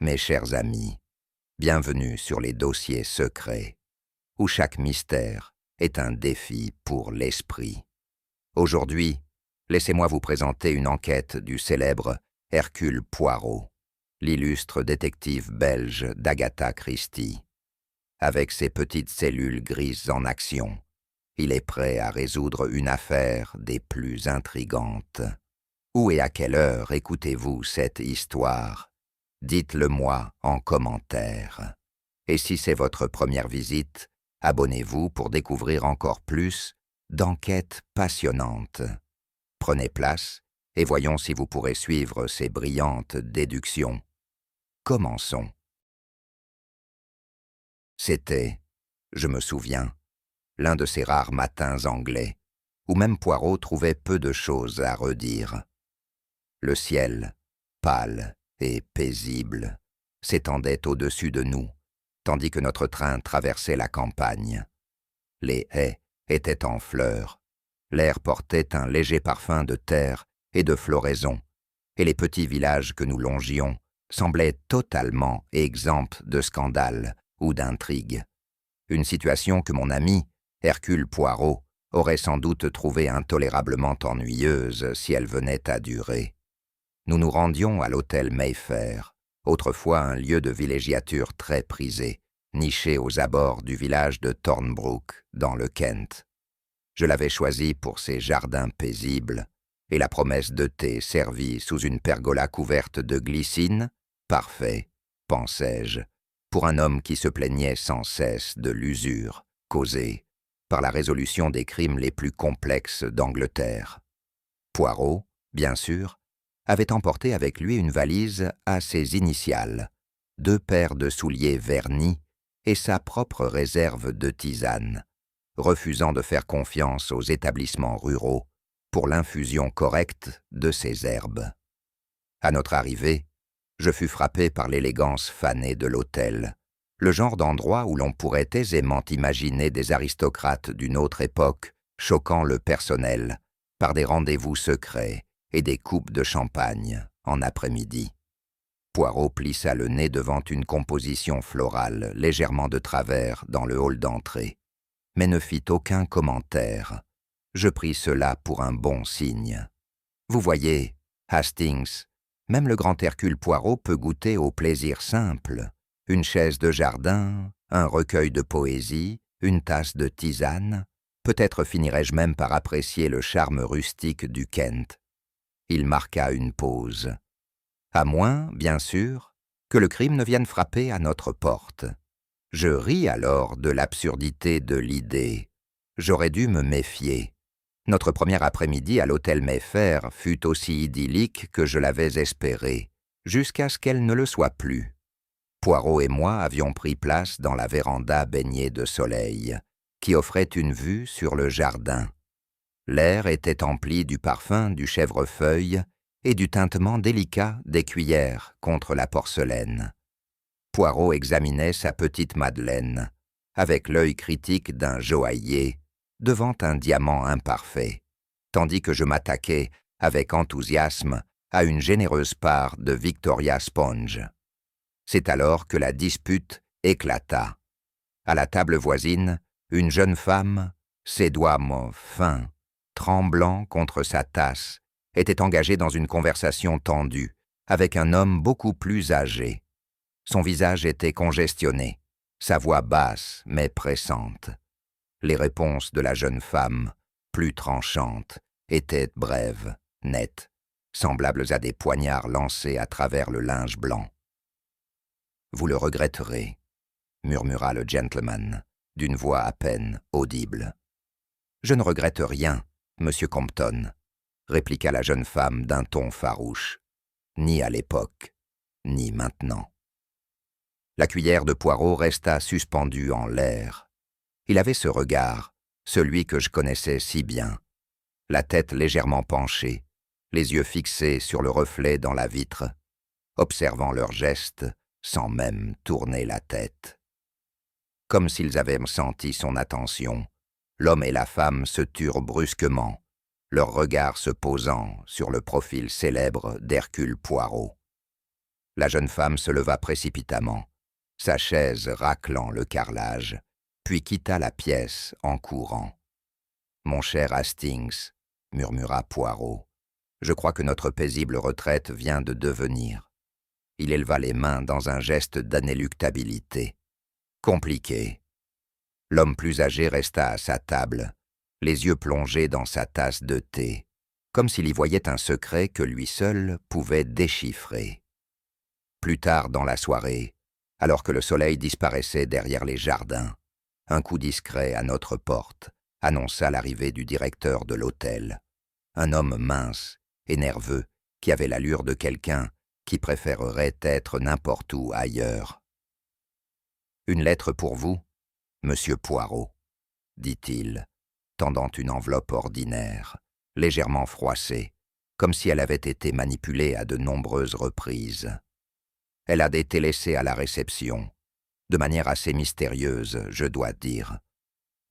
Mes chers amis, bienvenue sur les dossiers secrets, où chaque mystère est un défi pour l'esprit. Aujourd'hui, laissez-moi vous présenter une enquête du célèbre Hercule Poirot, l'illustre détective belge d'Agatha Christie. Avec ses petites cellules grises en action, il est prêt à résoudre une affaire des plus intrigantes. Où et à quelle heure écoutez-vous cette histoire? Dites-le-moi en commentaire. Et si c'est votre première visite, abonnez-vous pour découvrir encore plus d'enquêtes passionnantes. Prenez place et voyons si vous pourrez suivre ces brillantes déductions. Commençons. C'était, je me souviens, l'un de ces rares matins anglais, où même Poirot trouvait peu de choses à redire. Le ciel, pâle et paisible, s'étendait au-dessus de nous, tandis que notre train traversait la campagne. Les haies étaient en fleurs, l'air portait un léger parfum de terre et de floraison, et les petits villages que nous longions semblaient totalement exempts de scandales ou d'intrigues. Une situation que mon ami, Hercule Poirot, aurait sans doute trouvée intolérablement ennuyeuse si elle venait à durer. Nous nous rendions à l'hôtel Mayfair, autrefois un lieu de villégiature très prisé, niché aux abords du village de Thornbrook, dans le Kent. Je l'avais choisi pour ses jardins paisibles, et la promesse de thé servie sous une pergola couverte de glycine, parfait, pensais-je, pour un homme qui se plaignait sans cesse de l'usure causée par la résolution des crimes les plus complexes d'Angleterre. Poirot, bien sûr, avait emporté avec lui une valise à ses initiales, 2 paires de souliers vernis et sa propre réserve de tisane, refusant de faire confiance aux établissements ruraux pour l'infusion correcte de ces herbes. À notre arrivée, je fus frappé par l'élégance fanée de l'hôtel, le genre d'endroit où l'on pourrait aisément imaginer des aristocrates d'une autre époque choquant le personnel par des rendez-vous secrets et des coupes de champagne en après-midi. Poirot plissa le nez devant une composition florale légèrement de travers dans le hall d'entrée, mais ne fit aucun commentaire. Je pris cela pour un bon signe. Vous voyez, Hastings, même le grand Hercule Poirot peut goûter au plaisir simple. Une chaise de jardin, un recueil de poésie, une tasse de tisane. Peut-être finirai-je même par apprécier le charme rustique du Kent. Il marqua une pause. À moins, bien sûr, que le crime ne vienne frapper à notre porte. Je ris alors de l'absurdité de l'idée. J'aurais dû me méfier. Notre premier après-midi à l'hôtel Mayfair fut aussi idyllique que je l'avais espéré, jusqu'à ce qu'elle ne le soit plus. Poirot et moi avions pris place dans la véranda baignée de soleil, qui offrait une vue sur le jardin. L'air était empli du parfum du chèvrefeuille et du tintement délicat des cuillères contre la porcelaine. Poirot examinait sa petite Madeleine, avec l'œil critique d'un joaillier, devant un diamant imparfait, tandis que je m'attaquais, avec enthousiasme, à une généreuse part de Victoria Sponge. C'est alors que la dispute éclata. À la table voisine, une jeune femme, ses doigts fins, tremblant contre sa tasse, était engagée dans une conversation tendue avec un homme beaucoup plus âgé. Son visage était congestionné, sa voix basse mais pressante. Les réponses de la jeune femme, plus tranchantes, étaient brèves, nettes, semblables à des poignards lancés à travers le linge blanc. « Vous le regretterez », murmura le gentleman, d'une voix à peine audible. « Je ne regrette rien, Monsieur Compton », répliqua la jeune femme d'un ton farouche, « ni à l'époque, ni maintenant. » La cuillère de Poirot resta suspendue en l'air. Il avait ce regard, celui que je connaissais si bien, la tête légèrement penchée, les yeux fixés sur le reflet dans la vitre, observant leurs gestes sans même tourner la tête. Comme s'ils avaient senti son attention, l'homme et la femme se turent brusquement, leurs regards se posant sur le profil célèbre d'Hercule Poirot. La jeune femme se leva précipitamment, sa chaise raclant le carrelage, puis quitta la pièce en courant. « Mon cher Hastings, » murmura Poirot, « je crois que notre paisible retraite vient de devenir. » Il éleva les mains dans un geste d'inéluctabilité. « Compliqué. » L'homme plus âgé resta à sa table, les yeux plongés dans sa tasse de thé, comme s'il y voyait un secret que lui seul pouvait déchiffrer. Plus tard dans la soirée, alors que le soleil disparaissait derrière les jardins, un coup discret à notre porte annonça l'arrivée du directeur de l'hôtel, un homme mince et nerveux qui avait l'allure de quelqu'un qui préférerait être n'importe où ailleurs. « Une lettre pour vous, Monsieur Poirot, » dit-il, tendant une enveloppe ordinaire, légèrement froissée, comme si elle avait été manipulée à de nombreuses reprises. Elle a été laissée à la réception, de manière assez mystérieuse, je dois dire.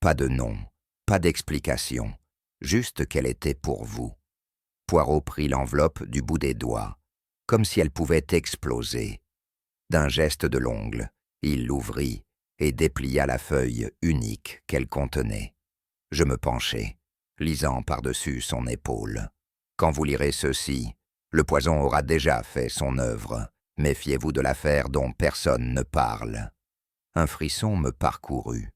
Pas de nom, pas d'explication, juste qu'elle était pour vous. Poirot prit l'enveloppe du bout des doigts, comme si elle pouvait exploser. D'un geste de l'ongle, il l'ouvrit et déplia la feuille unique qu'elle contenait. Je me penchai, lisant par-dessus son épaule. « Quand vous lirez ceci, le poison aura déjà fait son œuvre. Méfiez-vous de l'affaire dont personne ne parle. » Un frisson me parcourut.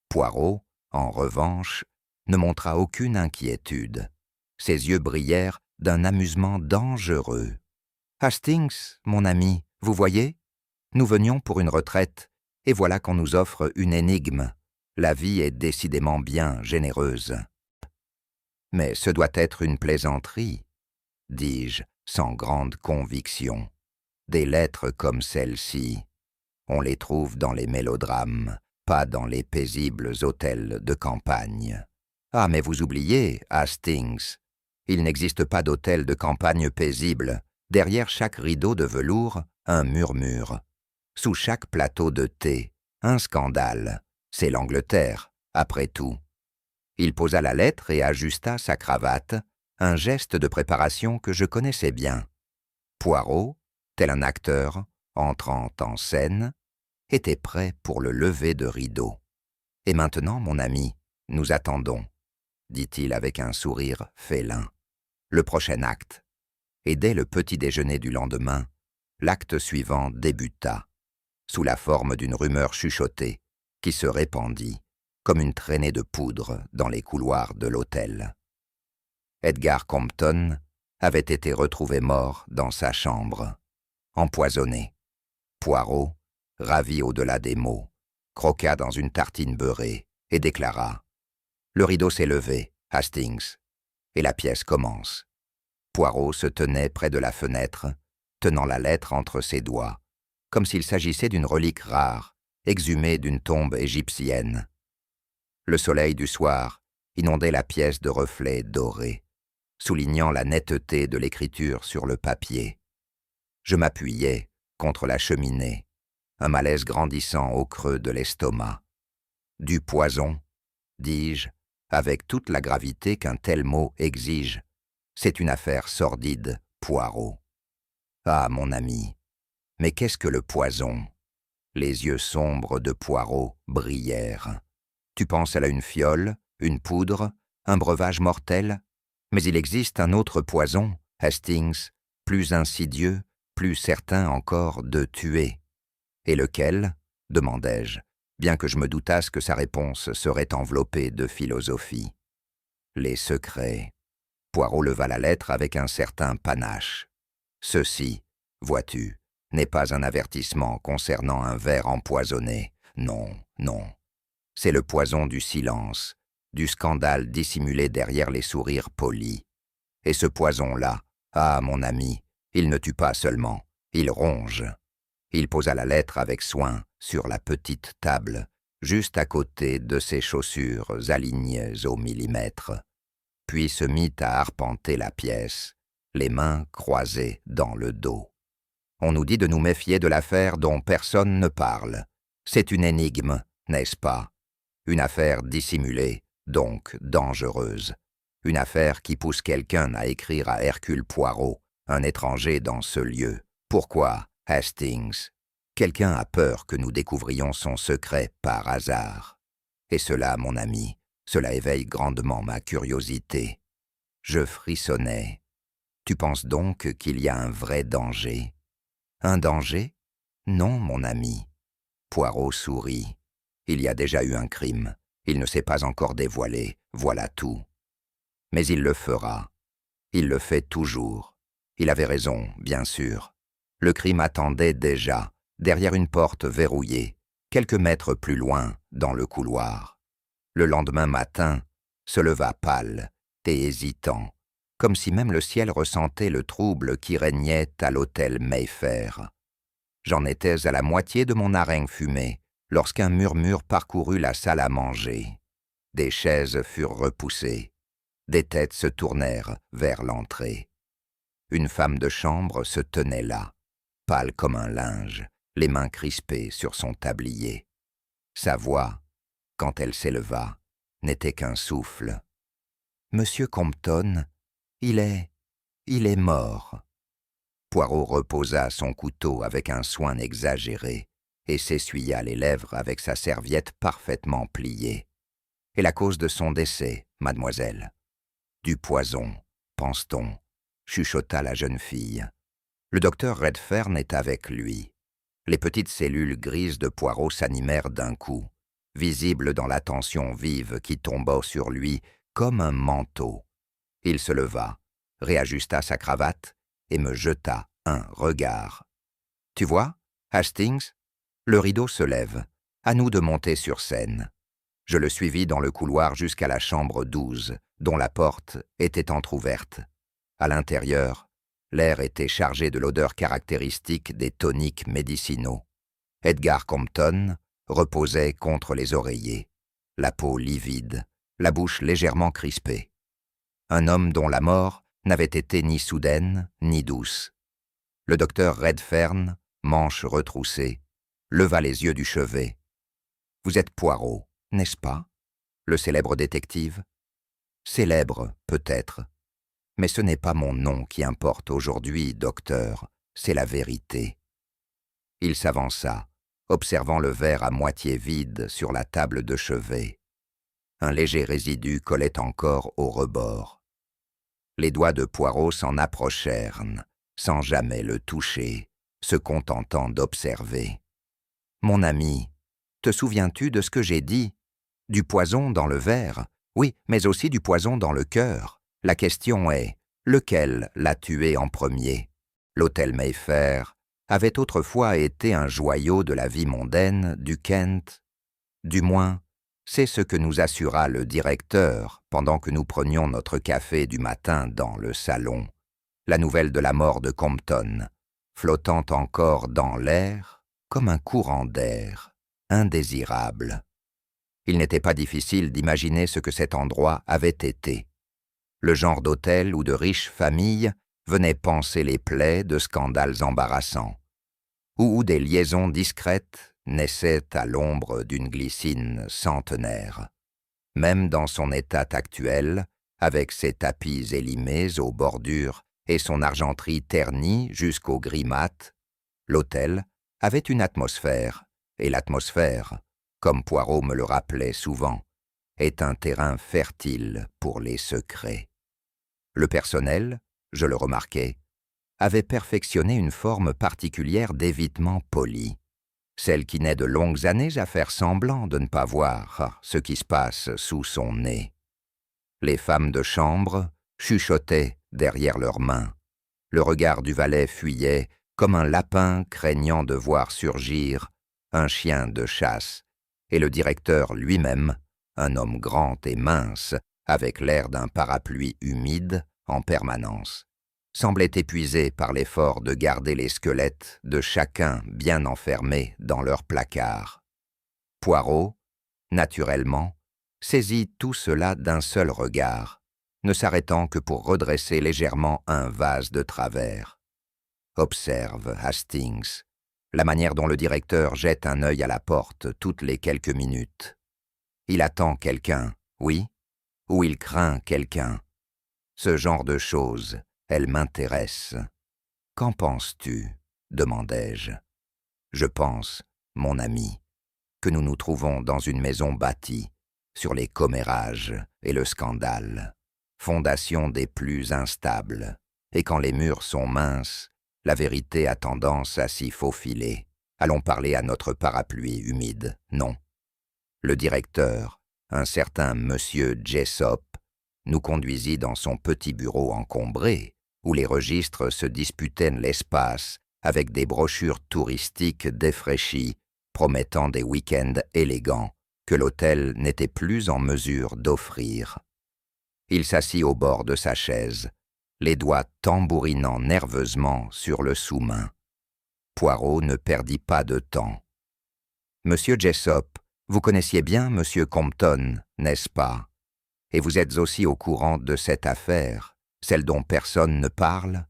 Poirot, en revanche, ne montra aucune inquiétude. Ses yeux brillèrent d'un amusement dangereux. « Hastings, mon ami, vous voyez? Nous venions pour une retraite, et voilà qu'on nous offre une énigme. La vie est décidément bien généreuse. »« Mais ce doit être une plaisanterie, » dis-je, sans grande conviction. « Des lettres comme celle-ci, on les trouve dans les mélodrames, pas dans les paisibles hôtels de campagne. »« Ah, mais vous oubliez, Hastings, il n'existe pas d'hôtel de campagne paisible. Derrière chaque rideau de velours, un murmure. Sous chaque plateau de thé, un scandale. C'est l'Angleterre, après tout. » Il posa la lettre et ajusta sa cravate, un geste de préparation que je connaissais bien. Poirot, tel un acteur, entrant en scène, était prêt pour le lever de rideau. « Et maintenant, mon ami, nous attendons, » dit-il avec un sourire félin. « Le prochain acte. » Et dès le petit déjeuner du lendemain, l'acte suivant débuta, sous la forme d'une rumeur chuchotée qui se répandit comme une traînée de poudre dans les couloirs de l'hôtel. Edgar Compton avait été retrouvé mort dans sa chambre, empoisonné. Poirot, ravi au-delà des mots, croqua dans une tartine beurrée et déclara « Le rideau s'est levé, Hastings, et la pièce commence. » Poirot se tenait près de la fenêtre, tenant la lettre entre ses doigts, comme s'il s'agissait d'une relique rare, exhumée d'une tombe égyptienne. Le soleil du soir inondait la pièce de reflets dorés, soulignant la netteté de l'écriture sur le papier. Je m'appuyais contre la cheminée, un malaise grandissant au creux de l'estomac. « Du poison, » dis-je, avec toute la gravité qu'un tel mot exige. « C'est une affaire sordide, Poirot. » « Ah, mon ami, mais qu'est-ce que le poison ?» Les yeux sombres de Poirot brillèrent. « Tu penses à une fiole, une poudre, un breuvage mortel? Mais il existe un autre poison, Hastings, plus insidieux, plus certain encore de tuer. »« Et lequel ?» demandai-je, bien que je me doutasse que sa réponse serait enveloppée de philosophie. « Les secrets. » Poirot leva la lettre avec un certain panache. « Ceci, vois-tu, n'est pas un avertissement concernant un verre empoisonné. Non, non. C'est le poison du silence, du scandale dissimulé derrière les sourires polis. Et ce poison-là, ah, mon ami, il ne tue pas seulement, il ronge. » Il posa la lettre avec soin sur la petite table, juste à côté de ses chaussures alignées au millimètre, puis se mit à arpenter la pièce, les mains croisées dans le dos. « On nous dit de nous méfier de l'affaire dont personne ne parle. C'est une énigme, n'est-ce pas? Une affaire dissimulée, donc dangereuse. Une affaire qui pousse quelqu'un à écrire à Hercule Poirot, un étranger dans ce lieu. Pourquoi? Hastings, quelqu'un a peur que nous découvrions son secret par hasard. Et cela, mon ami, cela éveille grandement ma curiosité. Je frissonnais. Tu penses donc qu'il y a un vrai danger? Un danger? Non, mon ami. Poirot sourit. Il y a déjà eu un crime. Il ne s'est pas encore dévoilé, voilà tout. Mais il le fera. Il le fait toujours. Il avait raison, bien sûr. Le crime attendait déjà, derrière une porte verrouillée, quelques mètres plus loin, dans le couloir. Le lendemain matin, se leva pâle et hésitant, comme si même le ciel ressentait le trouble qui régnait à l'hôtel Mayfair. J'en étais à la moitié de mon harangue fumée, lorsqu'un murmure parcourut la salle à manger. Des chaises furent repoussées. Des têtes se tournèrent vers l'entrée. Une femme de chambre se tenait là, pâle comme un linge, les mains crispées sur son tablier. Sa voix, quand elle s'éleva, n'était qu'un souffle. « Monsieur Compton, il est mort. » Poirot reposa son couteau avec un soin exagéré et s'essuya les lèvres avec sa serviette parfaitement pliée. « Et la cause de son décès, mademoiselle? »« Du poison, pense-t-on, » chuchota la jeune fille. Le docteur Redfern est avec lui. Les petites cellules grises de Poirot s'animèrent d'un coup, visibles dans l'attention vive qui tomba sur lui comme un manteau. Il se leva, réajusta sa cravate et me jeta un regard. « Tu vois, Hastings, le rideau se lève. À nous de monter sur scène. » Je le suivis dans le couloir jusqu'à la chambre 12, dont la porte était entr'ouverte. À l'intérieur, l'air était chargé de l'odeur caractéristique des toniques médicinaux. Edgar Compton reposait contre les oreillers, la peau livide, la bouche légèrement crispée. Un homme dont la mort n'avait été ni soudaine ni douce. Le docteur Redfern, manches retroussées, leva les yeux du chevet. « Vous êtes Poirot, n'est-ce pas? Le célèbre détective? » « Célèbre, peut-être. Mais ce n'est pas mon nom qui importe aujourd'hui, docteur, c'est la vérité. » Il s'avança, observant le verre à moitié vide sur la table de chevet. Un léger résidu collait encore au rebord. Les doigts de Poirot s'en approchèrent, sans jamais le toucher, se contentant d'observer. « Mon ami, te souviens-tu de ce que j'ai dit? Du poison dans le verre, oui, mais aussi du poison dans le cœur. La question est, lequel l'a tué en premier? L'hôtel Mayfair avait autrefois été un joyau de la vie mondaine du Kent. Du moins, c'est ce que nous assura le directeur pendant que nous prenions notre café du matin dans le salon. La nouvelle de la mort de Compton, flottant encore dans l'air comme un courant d'air, indésirable. Il n'était pas difficile d'imaginer ce que cet endroit avait été. Le genre d'hôtel où de riches familles venaient panser les plaies de scandales embarrassants, ou où des liaisons discrètes naissaient à l'ombre d'une glycine centenaire. Même dans son état actuel, avec ses tapis élimés aux bordures et son argenterie ternie jusqu'au gris mat, l'hôtel avait une atmosphère, et l'atmosphère, comme Poirot me le rappelait souvent, est un terrain fertile pour les secrets. Le personnel, je le remarquai, avait perfectionné une forme particulière d'évitement poli, celle qui naît de longues années à faire semblant de ne pas voir ce qui se passe sous son nez. Les femmes de chambre chuchotaient derrière leurs mains. Le regard du valet fuyait comme un lapin craignant de voir surgir un chien de chasse, et le directeur lui-même, un homme grand et mince, avec l'air d'un parapluie humide en permanence, semblait épuisé par l'effort de garder les squelettes de chacun bien enfermés dans leur placard. Poirot, naturellement, saisit tout cela d'un seul regard, ne s'arrêtant que pour redresser légèrement un vase de travers. Observe, Hastings, la manière dont le directeur jette un œil à la porte toutes les quelques minutes. Il attend quelqu'un, oui, ou il craint quelqu'un. Ce genre de choses, elles m'intéressent. Qu'en penses-tu, demandai-je. Je pense, mon ami, que nous nous trouvons dans une maison bâtie sur les commérages et le scandale, fondation des plus instables, et quand les murs sont minces, la vérité a tendance à s'y faufiler. Allons parler à notre parapluie humide, non. Le directeur, un certain monsieur Jessop, nous conduisit dans son petit bureau encombré, où les registres se disputaient l'espace avec des brochures touristiques défraîchies, promettant des week-ends élégants que l'hôtel n'était plus en mesure d'offrir. Il s'assit au bord de sa chaise, les doigts tambourinant nerveusement sur le sous-main. Poirot ne perdit pas de temps. « Monsieur Jessop, vous connaissiez bien Monsieur Compton, n'est-ce pas? Et vous êtes aussi au courant de cette affaire, celle dont personne ne parle ?»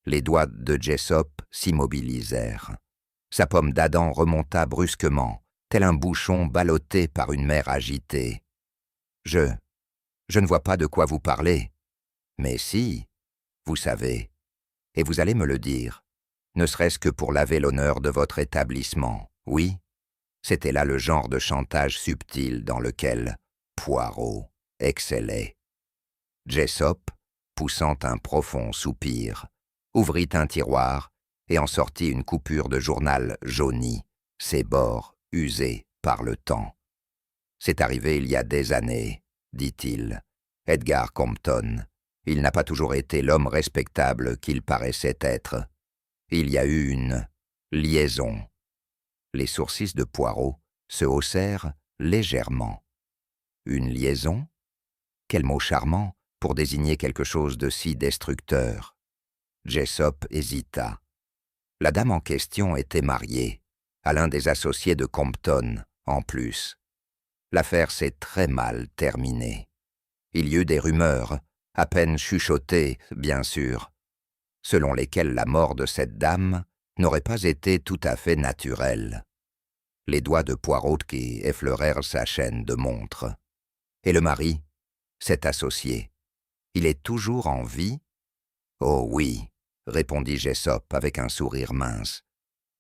Les doigts de Jessop s'immobilisèrent. Sa pomme d'Adam remonta brusquement, tel un bouchon ballotté par une mer agitée. « Je ne vois pas de quoi vous parlez. Mais si, vous savez, et vous allez me le dire, ne serait-ce que pour laver l'honneur de votre établissement, oui ?» C'était là le genre de chantage subtil dans lequel Poirot excellait. Jessop, poussant un profond soupir, ouvrit un tiroir et en sortit une coupure de journal jauni, ses bords usés par le temps. « C'est arrivé il y a des années, dit-il. Edgar Compton, il n'a pas toujours été l'homme respectable qu'il paraissait être. Il y a eu une liaison. » Les sourcils de Poirot se haussèrent légèrement. Une liaison? Quel mot charmant pour désigner quelque chose de si destructeur. Jessop hésita. La dame en question était mariée, à l'un des associés de Compton, en plus. L'affaire s'est très mal terminée. Il y eut des rumeurs, à peine chuchotées, bien sûr, selon lesquelles la mort de cette dame n'aurait pas été tout à fait naturelle. Les doigts de Poirot qui effleurèrent sa chaîne de montre. Et le mari, cet associé, il est toujours en vie? Oh oui, répondit Jessop avec un sourire mince.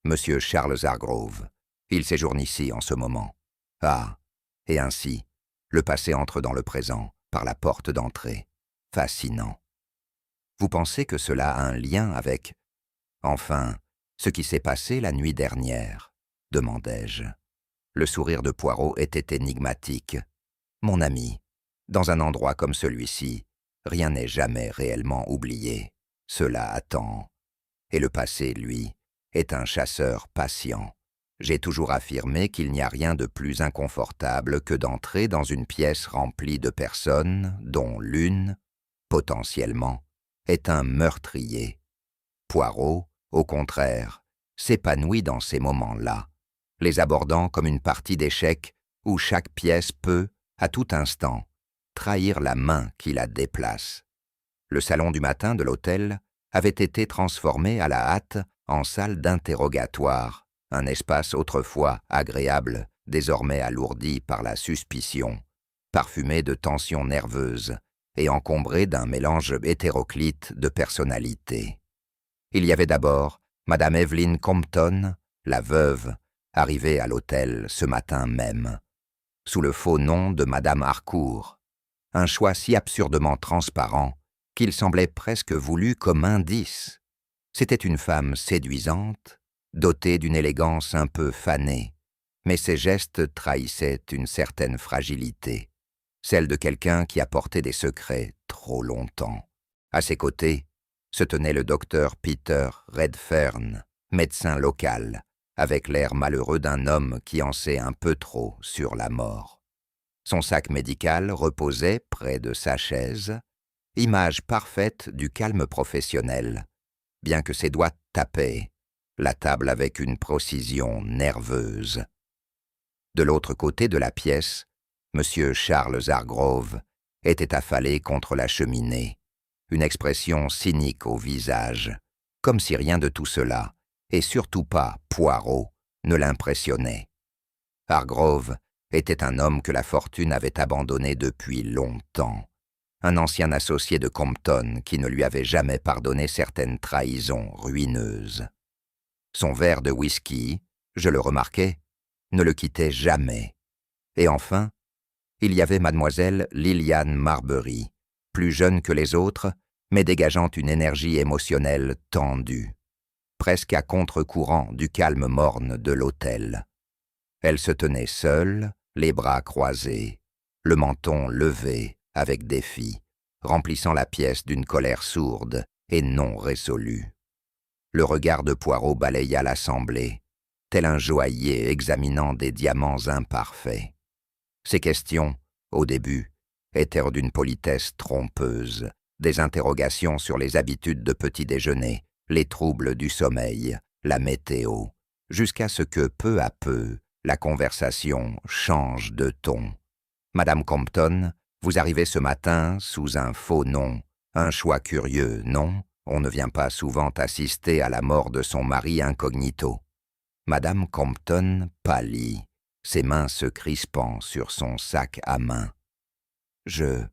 Monsieur Charles Hargrove, il séjourne ici en ce moment. Ah, et ainsi, le passé entre dans le présent, par la porte d'entrée. Fascinant. Vous pensez que cela a un lien avec... Enfin, ce qui s'est passé la nuit dernière, demandai-je. Le sourire de Poirot était énigmatique. Mon ami, dans un endroit comme celui-ci, rien n'est jamais réellement oublié. Cela attend. Et le passé, lui, est un chasseur patient. J'ai toujours affirmé qu'il n'y a rien de plus inconfortable que d'entrer dans une pièce remplie de personnes dont l'une, potentiellement, est un meurtrier. Poirot, au contraire, s'épanouit dans ces moments-là, les abordant comme une partie d'échecs où chaque pièce peut, à tout instant, trahir la main qui la déplace. Le salon du matin de l'hôtel avait été transformé à la hâte en salle d'interrogatoire, un espace autrefois agréable, désormais alourdi par la suspicion, parfumé de tensions nerveuses et encombré d'un mélange hétéroclite de personnalités. Il y avait d'abord Madame Evelyn Compton, la veuve, arrivée à l'hôtel ce matin même, sous le faux nom de Madame Harcourt, un choix si absurdement transparent qu'il semblait presque voulu comme indice. C'était une femme séduisante, dotée d'une élégance un peu fanée, mais ses gestes trahissaient une certaine fragilité, celle de quelqu'un qui a porté des secrets trop longtemps. À ses côtés se tenait le docteur Peter Redfern, médecin local, avec l'air malheureux d'un homme qui en sait un peu trop sur la mort. Son sac médical reposait près de sa chaise, image parfaite du calme professionnel, bien que ses doigts tapaient la table avec une précision nerveuse. De l'autre côté de la pièce, M. Charles Hargrove était affalé contre la cheminée, une expression cynique au visage, comme si rien de tout cela, et surtout pas Poirot, ne l'impressionnait. Hargrove était un homme que la fortune avait abandonné depuis longtemps, un ancien associé de Compton qui ne lui avait jamais pardonné certaines trahisons ruineuses. Son verre de whisky, je le remarquai, ne le quittait jamais. Et enfin, il y avait mademoiselle Liliane Marbury, plus jeune que les autres, mais dégageant une énergie émotionnelle tendue, presque à contre-courant du calme morne de l'hôtel. Elle se tenait seule, les bras croisés, le menton levé avec défi, remplissant la pièce d'une colère sourde et non résolue. Le regard de Poirot balaya l'assemblée, tel un joaillier examinant des diamants imparfaits. Ses questions, au début, étaient d'une politesse trompeuse, des interrogations sur les habitudes de petit déjeuner, les troubles du sommeil, la météo, jusqu'à ce que, peu à peu, la conversation change de ton. « Madame Compton, vous arrivez ce matin sous un faux nom, un choix curieux, non? On ne vient pas souvent assister à la mort de son mari incognito. » Madame Compton pâlit, ses mains se crispant sur son sac à main. Je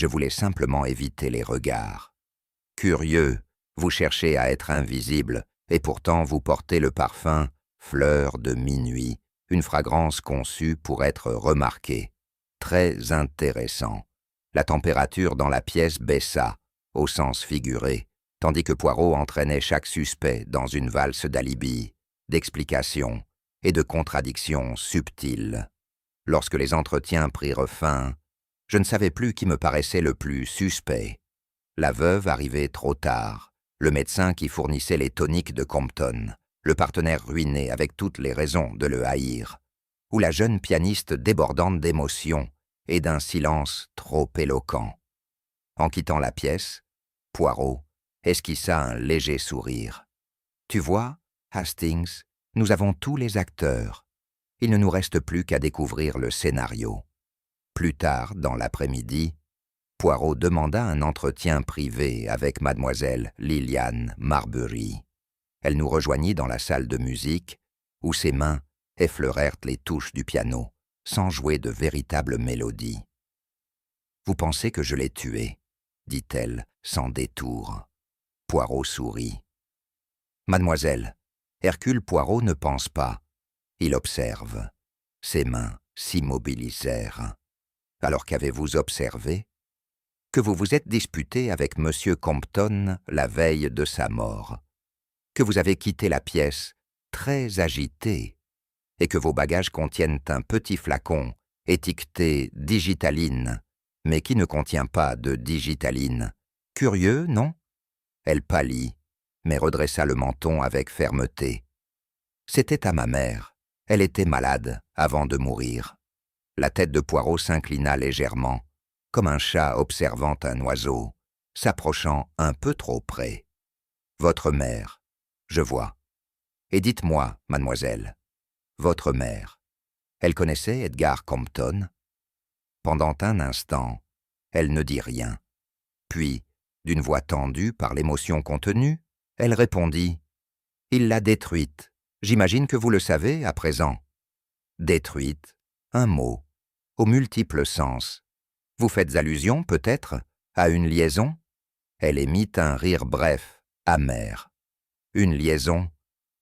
voulais simplement éviter les regards. Curieux, vous cherchez à être invisible, et pourtant vous portez le parfum fleur de minuit, une fragrance conçue pour être remarquée. Très intéressant. La température dans la pièce baissa, au sens figuré, tandis que Poirot entraînait chaque suspect dans une valse d'alibis, d'explications et de contradictions subtiles. Lorsque les entretiens prirent fin, je ne savais plus qui me paraissait le plus suspect. La veuve arrivait trop tard, le médecin qui fournissait les toniques de Compton, le partenaire ruiné avec toutes les raisons de le haïr, ou la jeune pianiste débordante d'émotion et d'un silence trop éloquent. En quittant la pièce, Poirot esquissa un léger sourire. « Tu vois, Hastings, nous avons tous les acteurs. Il ne nous reste plus qu'à découvrir le scénario. » Plus tard, dans l'après-midi, Poirot demanda un entretien privé avec mademoiselle Liliane Marbury. Elle nous rejoignit dans la salle de musique, où ses mains effleurèrent les touches du piano, sans jouer de véritables mélodies. « Vous pensez que je l'ai tué ?» dit-elle, sans détour. Poirot sourit. « Mademoiselle, Hercule Poirot ne pense pas. Il observe. » Ses mains s'immobilisèrent. « Alors qu'avez-vous observé ? » « Que vous vous êtes disputé avec Monsieur Compton la veille de sa mort. Que vous avez quitté la pièce très agité et que vos bagages contiennent un petit flacon étiqueté digitaline, mais qui ne contient pas de digitaline. Curieux, non ?» Elle pâlit, mais redressa le menton avec fermeté. « C'était à ma mère. Elle était malade avant de mourir. » La tête de Poirot s'inclina légèrement, comme un chat observant un oiseau, s'approchant un peu trop près. « Votre mère, je vois. Et dites-moi, mademoiselle, votre mère, elle connaissait Edgar Compton ?» Pendant un instant, elle ne dit rien. Puis, d'une voix tendue par l'émotion contenue, elle répondit « Il l'a détruite. J'imagine que vous le savez à présent. » Détruite, un mot, aux multiples sens. Vous faites allusion, peut-être, à une liaison ? Elle émit un rire bref, amer. Une liaison,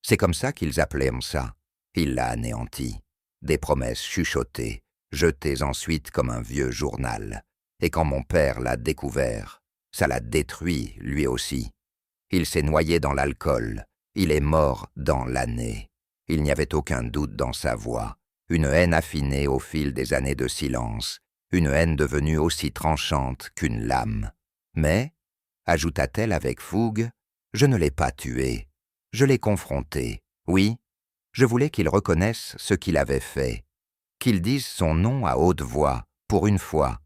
c'est comme ça qu'ils appelaient ça. Il l'a anéantie. Des promesses chuchotées, jetées ensuite comme un vieux journal. Et quand mon père l'a découvert, ça l'a détruit lui aussi. Il s'est noyé dans l'alcool, il est mort dans l'année. Il n'y avait aucun doute dans sa voix, une haine affinée au fil des années de silence, une haine devenue aussi tranchante qu'une lame. Mais, ajouta-t-elle avec fougue, je ne l'ai pas tué, je l'ai confronté, oui, je voulais qu'il reconnaisse ce qu'il avait fait, qu'il dise son nom à haute voix, pour une fois.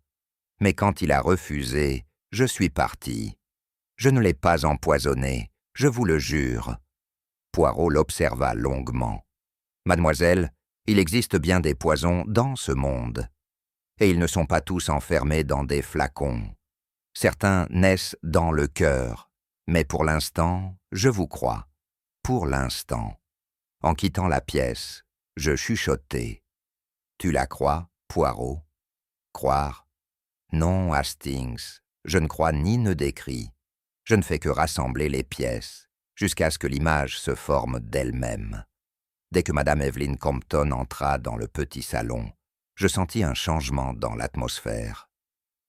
Mais quand il a refusé, je suis parti. Je ne l'ai pas empoisonné, je vous le jure. Poirot l'observa longuement. Mademoiselle, il existe bien des poisons dans ce monde. Et ils ne sont pas tous enfermés dans des flacons. Certains naissent dans le cœur. Mais pour l'instant, je vous crois. Pour l'instant. En quittant la pièce, je chuchotai. Tu la crois, Poirot ? Croire ? Non, Hastings, je ne crois ni ne décris. Je ne fais que rassembler les pièces. jusqu'à ce que l'image se forme d'elle-même. Dès que Madame Evelyn Compton entra dans le petit salon, je sentis un changement dans l'atmosphère.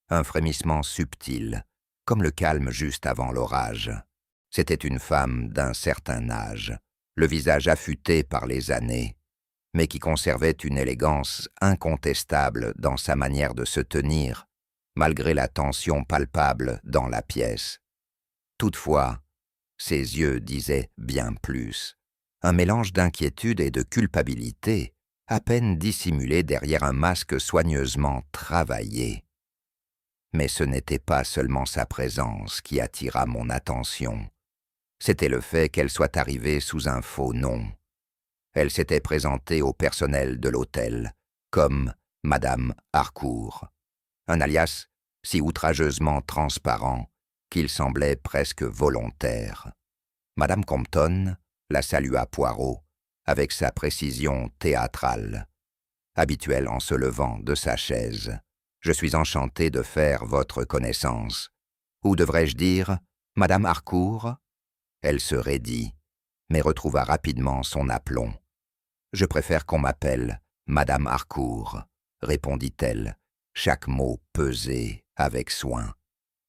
Un frémissement subtil, comme le calme juste avant l'orage. C'était une femme d'un certain âge, le visage affûté par les années, mais qui conservait une élégance incontestable dans sa manière de se tenir, malgré la tension palpable dans la pièce. Toutefois, ses yeux disaient bien plus. Un mélange d'inquiétude et de culpabilité, à peine dissimulé derrière un masque soigneusement travaillé. Mais ce n'était pas seulement sa présence qui attira mon attention. C'était le fait qu'elle soit arrivée sous un faux nom. Elle s'était présentée au personnel de l'hôtel comme Madame Harcourt, un alias si outrageusement transparent qu'il semblait presque volontaire. Madame Compton la salua Poirot, avec sa précision théâtrale. Habituelle en se levant de sa chaise, « Je suis enchanté de faire votre connaissance. Ou devrais-je dire, Madame Harcourt ?» Elle se raidit, mais retrouva rapidement son aplomb. « Je préfère qu'on m'appelle Madame Harcourt, » répondit-elle, chaque mot pesé avec soin.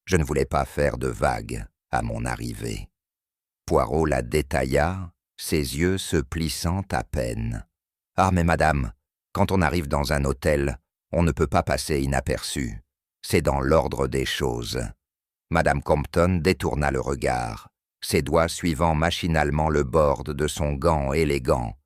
Je ne voulais pas faire de vagues à mon arrivée. Poirot la détailla, ses yeux se plissant à peine. « Ah, mais madame, quand on arrive dans un hôtel, on ne peut pas passer inaperçu. C'est dans l'ordre des choses. » Madame Compton détourna le regard, ses doigts suivant machinalement le bord de son gant élégant,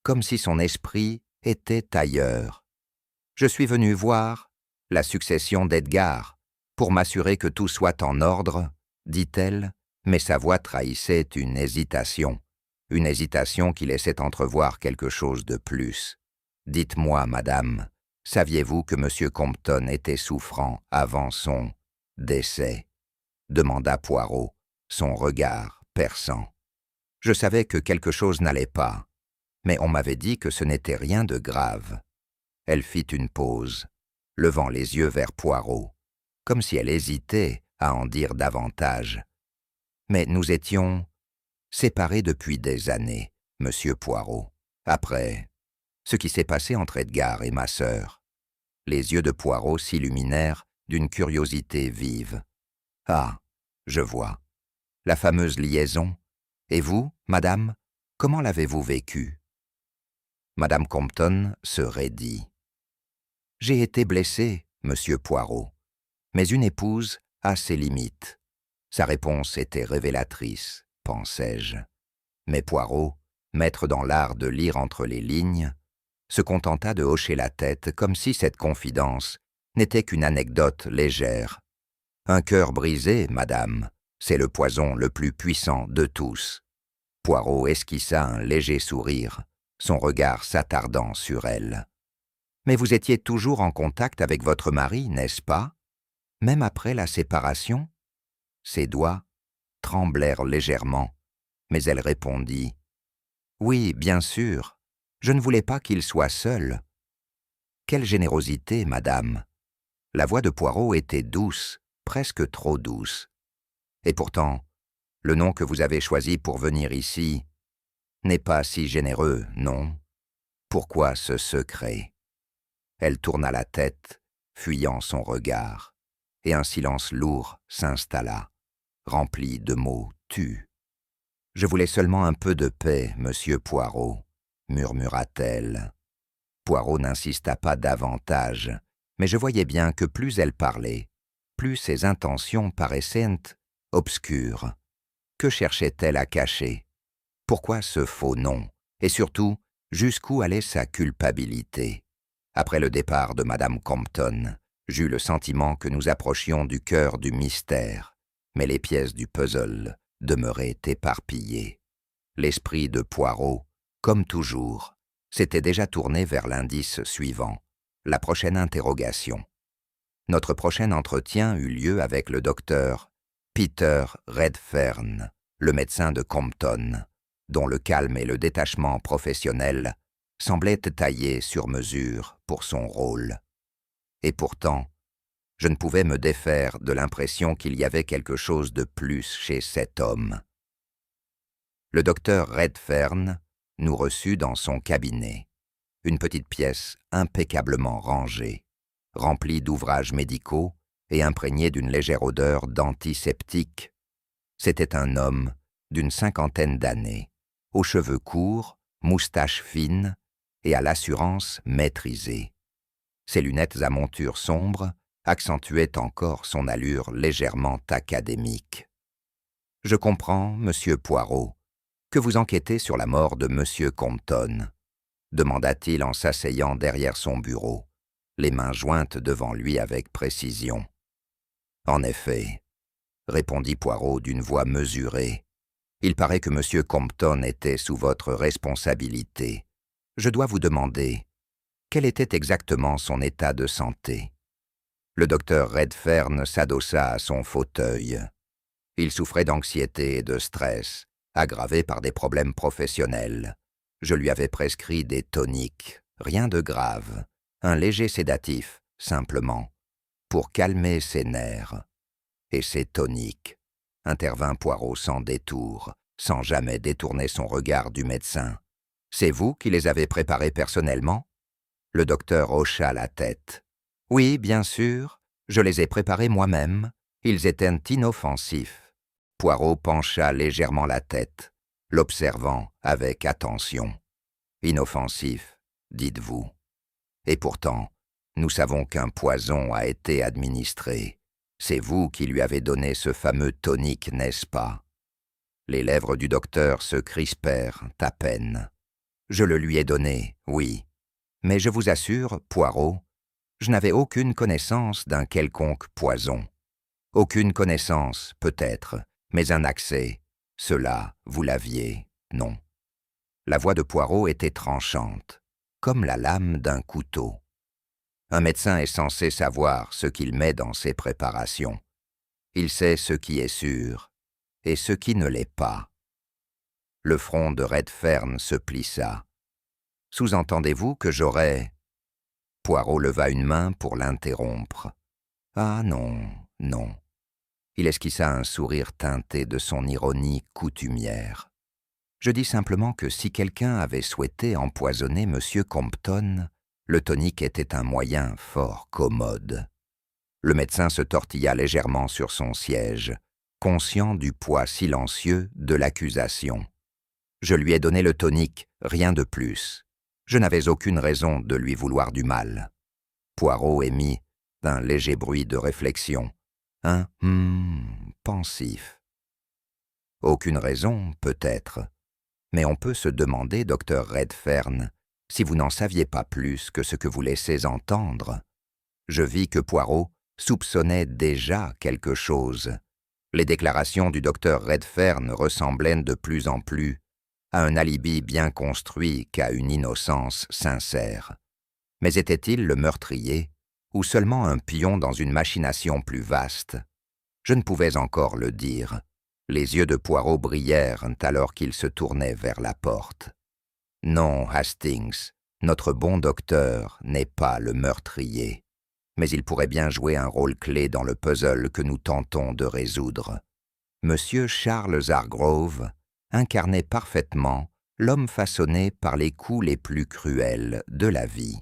comme si son esprit était ailleurs. « Je suis venue voir la succession d'Edgar, pour m'assurer que tout soit en ordre, » dit-elle, mais sa voix trahissait une hésitation qui laissait entrevoir quelque chose de plus. « Dites-moi, madame, saviez-vous que M. Compton était souffrant avant son décès ?» demanda Poirot, son regard perçant. « Je savais que quelque chose n'allait pas, mais on m'avait dit que ce n'était rien de grave. » Elle fit une pause, levant les yeux vers Poirot, comme si elle hésitait à en dire davantage. « Mais nous étions séparés depuis des années, monsieur Poirot, après ce qui s'est passé entre Edgar et ma sœur. » Les yeux de Poirot s'illuminèrent d'une curiosité vive. « Ah, je vois. La fameuse liaison. Et vous, madame, comment l'avez-vous vécue ?» Madame Compton se raidit. « J'ai été blessée, monsieur Poirot, mais une épouse a ses limites. » Sa réponse était révélatrice, pensai-je. Mais Poirot, maître dans l'art de lire entre les lignes, se contenta de hocher la tête comme si cette confidence n'était qu'une anecdote légère. « Un cœur brisé, madame, c'est le poison le plus puissant de tous. » Poirot esquissa un léger sourire, son regard s'attardant sur elle. « Mais vous étiez toujours en contact avec votre mari, n'est-ce pas? Même après la séparation ?» Ses doigts tremblèrent légèrement, mais elle répondit « Oui, bien sûr. Je ne voulais pas qu'il soit seul. » « Quelle générosité, madame !» La voix de Poirot était douce, presque trop douce. « Et pourtant, le nom que vous avez choisi pour venir ici n'est pas si généreux, non? Pourquoi ce secret ?» Elle tourna la tête, fuyant son regard, et un silence lourd s'installa, rempli de mots tus. « Je voulais seulement un peu de paix, monsieur Poirot, » murmura-t-elle. Poirot n'insista pas davantage, mais je voyais bien que plus elle parlait, plus ses intentions paraissaient obscures. Que cherchait-elle à cacher? Pourquoi ce faux nom? Et surtout, jusqu'où allait sa culpabilité? Après le départ de Madame Compton, j'eus le sentiment que nous approchions du cœur du mystère, mais les pièces du puzzle demeuraient éparpillées. L'esprit de Poirot, comme toujours, s'était déjà tourné vers l'indice suivant, la prochaine interrogation. Notre prochain entretien eut lieu avec le docteur Peter Redfern, le médecin de Compton, dont le calme et le détachement professionnel semblaient taillés sur mesure pour son rôle. Et pourtant, je ne pouvais me défaire de l'impression qu'il y avait quelque chose de plus chez cet homme. Le docteur Redfern nous reçut dans son cabinet, une petite pièce impeccablement rangée, remplie d'ouvrages médicaux et imprégnée d'une légère odeur d'antiseptique. C'était un homme d'une 50aine d'années, aux cheveux courts, moustache fine et à l'assurance maîtrisée. Ses lunettes à monture sombre accentuaient encore son allure légèrement académique. « Je comprends, monsieur Poirot, que vous enquêtez sur la mort de monsieur Compton », demanda-t-il en s'asseyant derrière son bureau, les mains jointes devant lui avec précision. « En effet, » répondit Poirot d'une voix mesurée, « il paraît que monsieur Compton était sous votre responsabilité. Je dois vous demander, quel était exactement son état de santé ?» Le docteur Redfern s'adossa à son fauteuil. Il souffrait d'anxiété et de stress, aggravés par des problèmes professionnels. Je lui avais prescrit des toniques, rien de grave, un léger sédatif, simplement, pour calmer ses nerfs. Et ces toniques, intervint Poirot sans détour, sans jamais détourner son regard du médecin. C'est vous qui les avez préparés personnellement ? Le docteur hocha la tête. Oui, bien sûr, je les ai préparés moi-même. Ils étaient inoffensifs. Poirot pencha légèrement la tête, l'observant avec attention. Inoffensif, dites-vous. Et pourtant, nous savons qu'un poison a été administré. C'est vous qui lui avez donné ce fameux tonique, n'est-ce pas? Les lèvres du docteur se crispèrent à peine. Je le lui ai donné, oui. Mais je vous assure, Poirot, je n'avais aucune connaissance d'un quelconque poison. Aucune connaissance, peut-être, mais un accès, cela, vous l'aviez, non. La voix de Poirot était tranchante, comme la lame d'un couteau. Un médecin est censé savoir ce qu'il met dans ses préparations. Il sait ce qui est sûr et ce qui ne l'est pas. Le front de Redfern se plissa. Sous-entendez-vous que j'aurais... Poirot leva une main pour l'interrompre. Ah non, non. Il esquissa un sourire teinté de son ironie coutumière. Je dis simplement que si quelqu'un avait souhaité empoisonner M. Compton, le tonique était un moyen fort commode. Le médecin se tortilla légèrement sur son siège, conscient du poids silencieux de l'accusation. Je lui ai donné le tonique, rien de plus. Je n'avais aucune raison de lui vouloir du mal. Poirot émit un léger bruit de réflexion, un « pensif. Aucune raison, peut-être, mais on peut se demander, docteur Redfern, si vous n'en saviez pas plus que ce que vous laissez entendre. Je vis que Poirot soupçonnait déjà quelque chose. Les déclarations du docteur Redfern ressemblaient de plus en plus à un alibi bien construit qu'à une innocence sincère. Mais était-il le meurtrier ou seulement un pion dans une machination plus vaste? Je ne pouvais encore le dire. Les yeux de Poirot brillèrent alors qu'il se tournait vers la porte. Non, Hastings, notre bon docteur n'est pas le meurtrier, mais il pourrait bien jouer un rôle clé dans le puzzle que nous tentons de résoudre. Monsieur Charles Hargrove incarnait parfaitement l'homme façonné par les coups les plus cruels de la vie.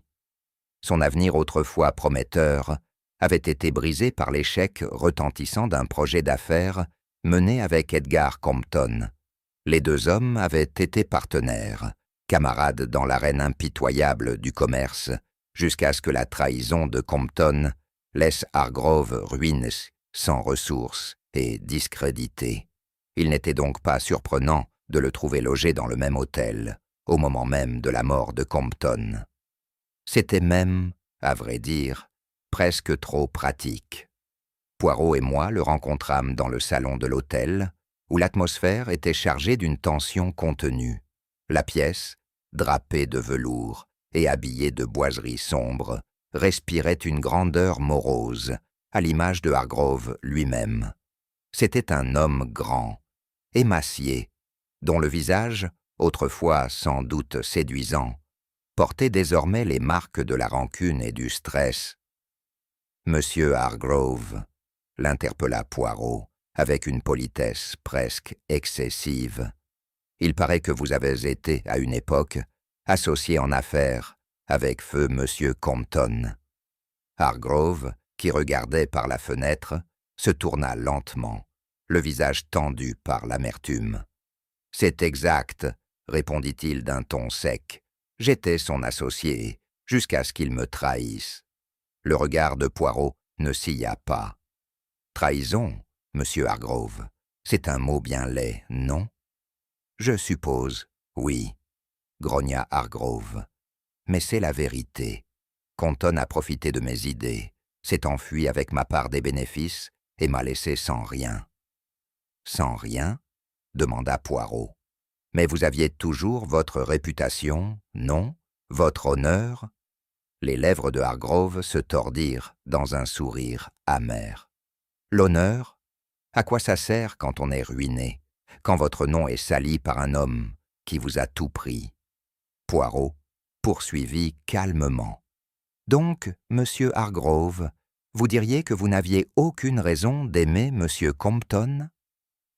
Son avenir autrefois prometteur avait été brisé par l'échec retentissant d'un projet d'affaires mené avec Edgar Compton. Les deux hommes avaient été partenaires, camarades dans l'arène impitoyable du commerce, jusqu'à ce que la trahison de Compton laisse Hargrove ruiné, sans ressources et discrédité. Il n'était donc pas surprenant de le trouver logé dans le même hôtel, au moment même de la mort de Compton. C'était même, à vrai dire, presque trop pratique. Poirot et moi le rencontrâmes dans le salon de l'hôtel, où l'atmosphère était chargée d'une tension contenue. La pièce, drapée de velours et habillée de boiseries sombres, respirait une grandeur morose, à l'image de Hargrove lui-même. C'était un homme grand, émacié, dont le visage, autrefois sans doute séduisant, portait désormais les marques de la rancune et du stress. « Monsieur Hargrove », l'interpella Poirot, avec une politesse presque excessive, Il paraît que vous avez été, à une époque, associé en affaires avec feu Monsieur Compton. » Hargrove, qui regardait par la fenêtre, se tourna lentement, le visage tendu par l'amertume. « C'est exact, » répondit-il d'un ton sec. « J'étais son associé, jusqu'à ce qu'il me trahisse. » Le regard de Poirot ne scia pas. « Trahison, monsieur Hargrove, c'est un mot bien laid, non ?»« Je suppose, oui, » grogna Hargrove. « Mais c'est la vérité. Compton a profité de mes idées, s'est enfui avec ma part des bénéfices et m'a laissé sans rien. »« Sans rien ?» demanda Poirot. « Mais vous aviez toujours votre réputation, non? Votre honneur ?» Les lèvres de Hargrove se tordirent dans un sourire amer. « L'honneur? À quoi ça sert quand on est ruiné, quand votre nom est sali par un homme qui vous a tout pris ?» Poirot poursuivit calmement. « Donc, monsieur Hargrove, vous diriez que vous n'aviez aucune raison d'aimer monsieur Compton ?»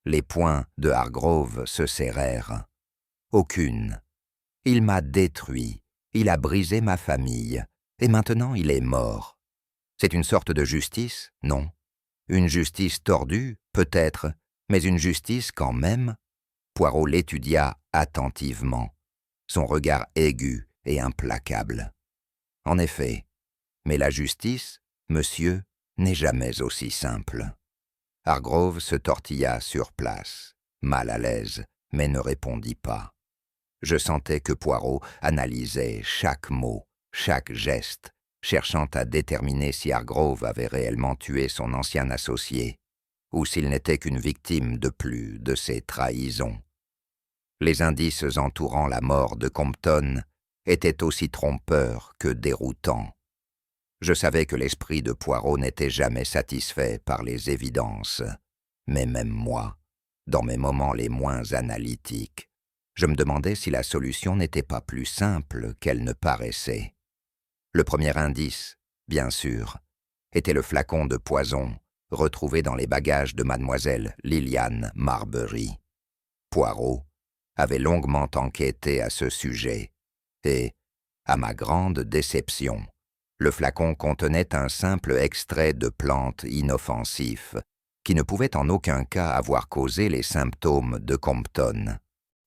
Les poings de Hargrove se serrèrent. « Aucune. Il m'a détruit, il a brisé ma famille, et maintenant il est mort. C'est une sorte de justice, non? Une justice tordue, peut-être, mais une justice quand même. » Poirot l'étudia attentivement, son regard aigu et implacable. « En effet, mais la justice, monsieur, n'est jamais aussi simple. » Hargrove se tortilla sur place, mal à l'aise, mais ne répondit pas. Je sentais que Poirot analysait chaque mot, chaque geste, cherchant à déterminer si Hargrove avait réellement tué son ancien associé, ou s'il n'était qu'une victime de plus de ses trahisons. Les indices entourant la mort de Compton étaient aussi trompeurs que déroutants. Je savais que l'esprit de Poirot n'était jamais satisfait par les évidences, mais même moi, dans mes moments les moins analytiques, je me demandais si la solution n'était pas plus simple qu'elle ne paraissait. Le premier indice, bien sûr, était le flacon de poison retrouvé dans les bagages de mademoiselle Liliane Marbury. Poirot avait longuement enquêté à ce sujet et, à ma grande déception, le flacon contenait un simple extrait de plante inoffensif qui ne pouvait en aucun cas avoir causé les symptômes de Compton.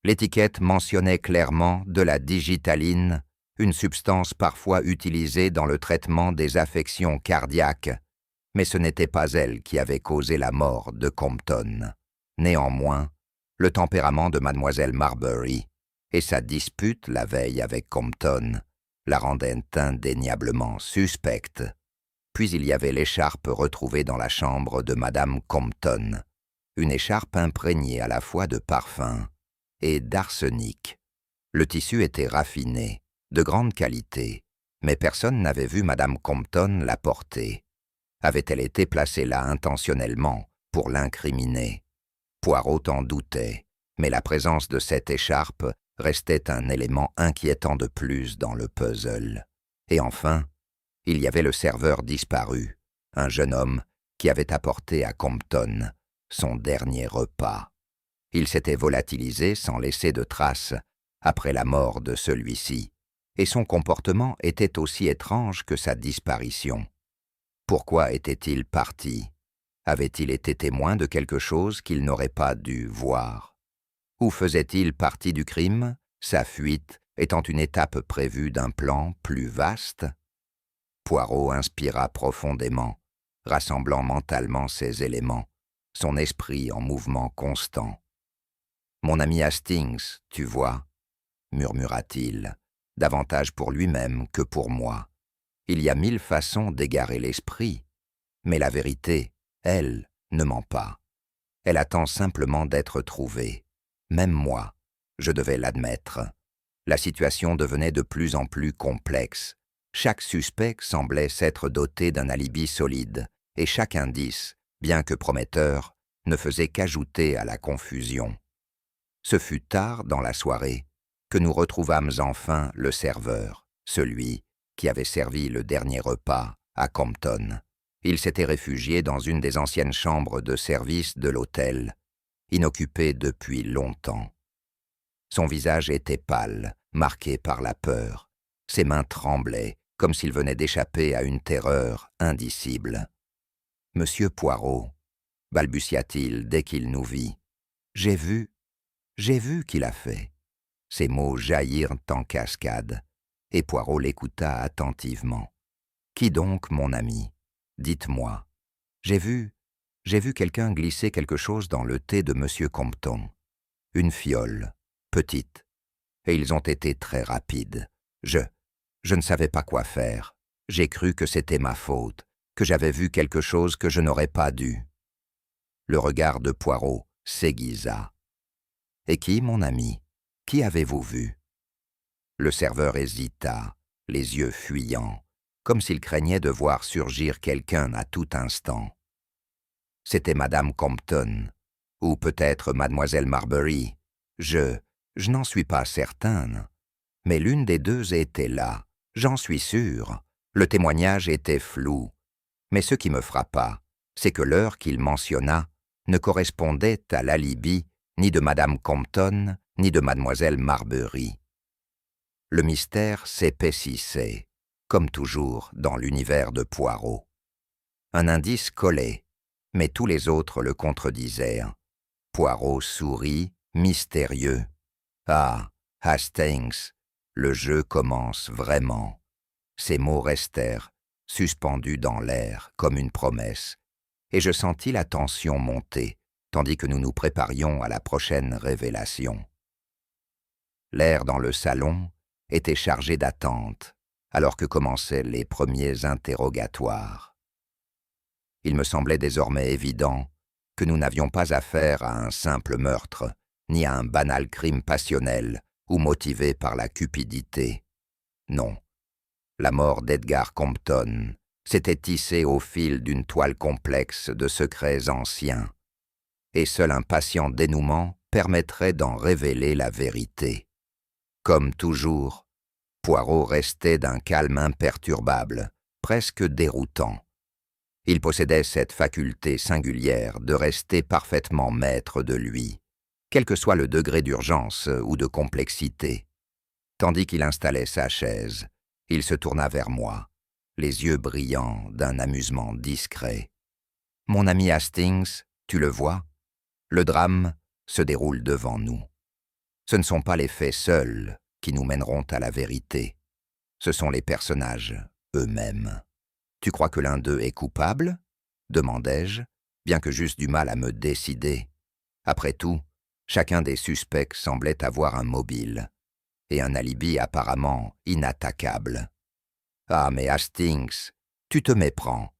L'étiquette mentionnait clairement de la digitaline, une substance parfois utilisée dans le traitement des affections cardiaques, mais ce n'était pas elle qui avait causé la mort de Compton. Néanmoins, le tempérament de mademoiselle Marbury et sa dispute la veille avec Compton la rendaient indéniablement suspecte. Puis il y avait l'écharpe retrouvée dans la chambre de madame Compton, une écharpe imprégnée à la fois de parfum et d'arsenic. Le tissu était raffiné, de grande qualité, mais personne n'avait vu madame Compton la porter. Avait-elle été placée là intentionnellement pour l'incriminer? Poirot en doutait, mais la présence de cette écharpe restait un élément inquiétant de plus dans le puzzle. Et enfin, il y avait le serveur disparu, un jeune homme qui avait apporté à Compton son dernier repas. Il s'était volatilisé sans laisser de traces après la mort de celui-ci, et son comportement était aussi étrange que sa disparition. Pourquoi était-il parti? Avait-il été témoin de quelque chose qu'il n'aurait pas dû voir? Ou faisait-il partie du crime, sa fuite étant une étape prévue d'un plan plus vaste? Poirot inspira profondément, rassemblant mentalement ses éléments, son esprit en mouvement constant. « Mon ami Hastings, tu vois, » murmura-t-il, davantage pour lui-même que pour moi. « Il y a 1000 façons d'égarer l'esprit, mais la vérité, elle, ne ment pas. Elle attend simplement d'être trouvée. Même moi, je devais l'admettre. La situation devenait de plus en plus complexe. Chaque suspect semblait s'être doté d'un alibi solide, et chaque indice, bien que prometteur, ne faisait qu'ajouter à la confusion. Ce fut tard dans la soirée que nous retrouvâmes enfin le serveur, celui qui avait servi le dernier repas à Compton. Il s'était réfugié dans une des anciennes chambres de service de l'hôtel, inoccupée depuis longtemps. Son visage était pâle, marqué par la peur. Ses mains tremblaient, comme s'il venait d'échapper à une terreur indicible. « Monsieur Poirot, balbutia-t-il dès qu'il nous vit, j'ai vu qu'il a fait. » Ces mots jaillirent en cascade, et Poirot l'écouta attentivement. « Qui donc, mon ami? Dites-moi. J'ai vu quelqu'un glisser quelque chose dans le thé de Monsieur Compton. Une fiole, petite. Et ils ont été très rapides. Je ne savais pas quoi faire. J'ai cru que c'était ma faute, que j'avais vu quelque chose que je n'aurais pas dû. » Le regard de Poirot s'aiguisa. « Et qui, mon ami? Qui avez-vous vu ?» Le serveur hésita, les yeux fuyants, comme s'il craignait de voir surgir quelqu'un à tout instant. C'était Madame Compton, ou peut-être Mademoiselle Marbury. Je n'en suis pas certain. Mais l'une des deux était là, j'en suis sûr. Le témoignage était flou. Mais ce qui me frappa, c'est que l'heure qu'il mentionna ne correspondait à l'alibi ni de Madame Compton, ni de Mademoiselle Marbury. Le mystère s'épaississait, comme toujours dans l'univers de Poirot. Un indice collait, mais tous les autres le contredisaient. Poirot sourit, mystérieux. « Ah, Hastings, le jeu commence vraiment. » Ces mots restèrent, suspendus dans l'air, comme une promesse, et je sentis la tension monter, tandis que nous nous préparions à la prochaine révélation. L'air dans le salon était chargé d'attente, alors que commençaient les premiers interrogatoires. Il me semblait désormais évident que nous n'avions pas affaire à un simple meurtre, ni à un banal crime passionnel ou motivé par la cupidité. Non, la mort d'Edgar Compton s'était tissée au fil d'une toile complexe de secrets anciens, et seul un patient dénouement permettrait d'en révéler la vérité. Comme toujours, Poirot restait d'un calme imperturbable, presque déroutant. Il possédait cette faculté singulière de rester parfaitement maître de lui, quel que soit le degré d'urgence ou de complexité. Tandis qu'il installait sa chaise, il se tourna vers moi, les yeux brillants d'un amusement discret. « Mon ami Hastings, tu le vois, le drame se déroule devant nous. Ce ne sont pas les faits seuls qui nous mèneront à la vérité. Ce sont les personnages eux-mêmes. Tu crois que l'un d'eux est coupable ? Demandai-je, bien que j'eusse du mal à me décider. Après tout, chacun des suspects semblait avoir un mobile, et un alibi apparemment inattaquable. Ah, mais Hastings, tu te méprends.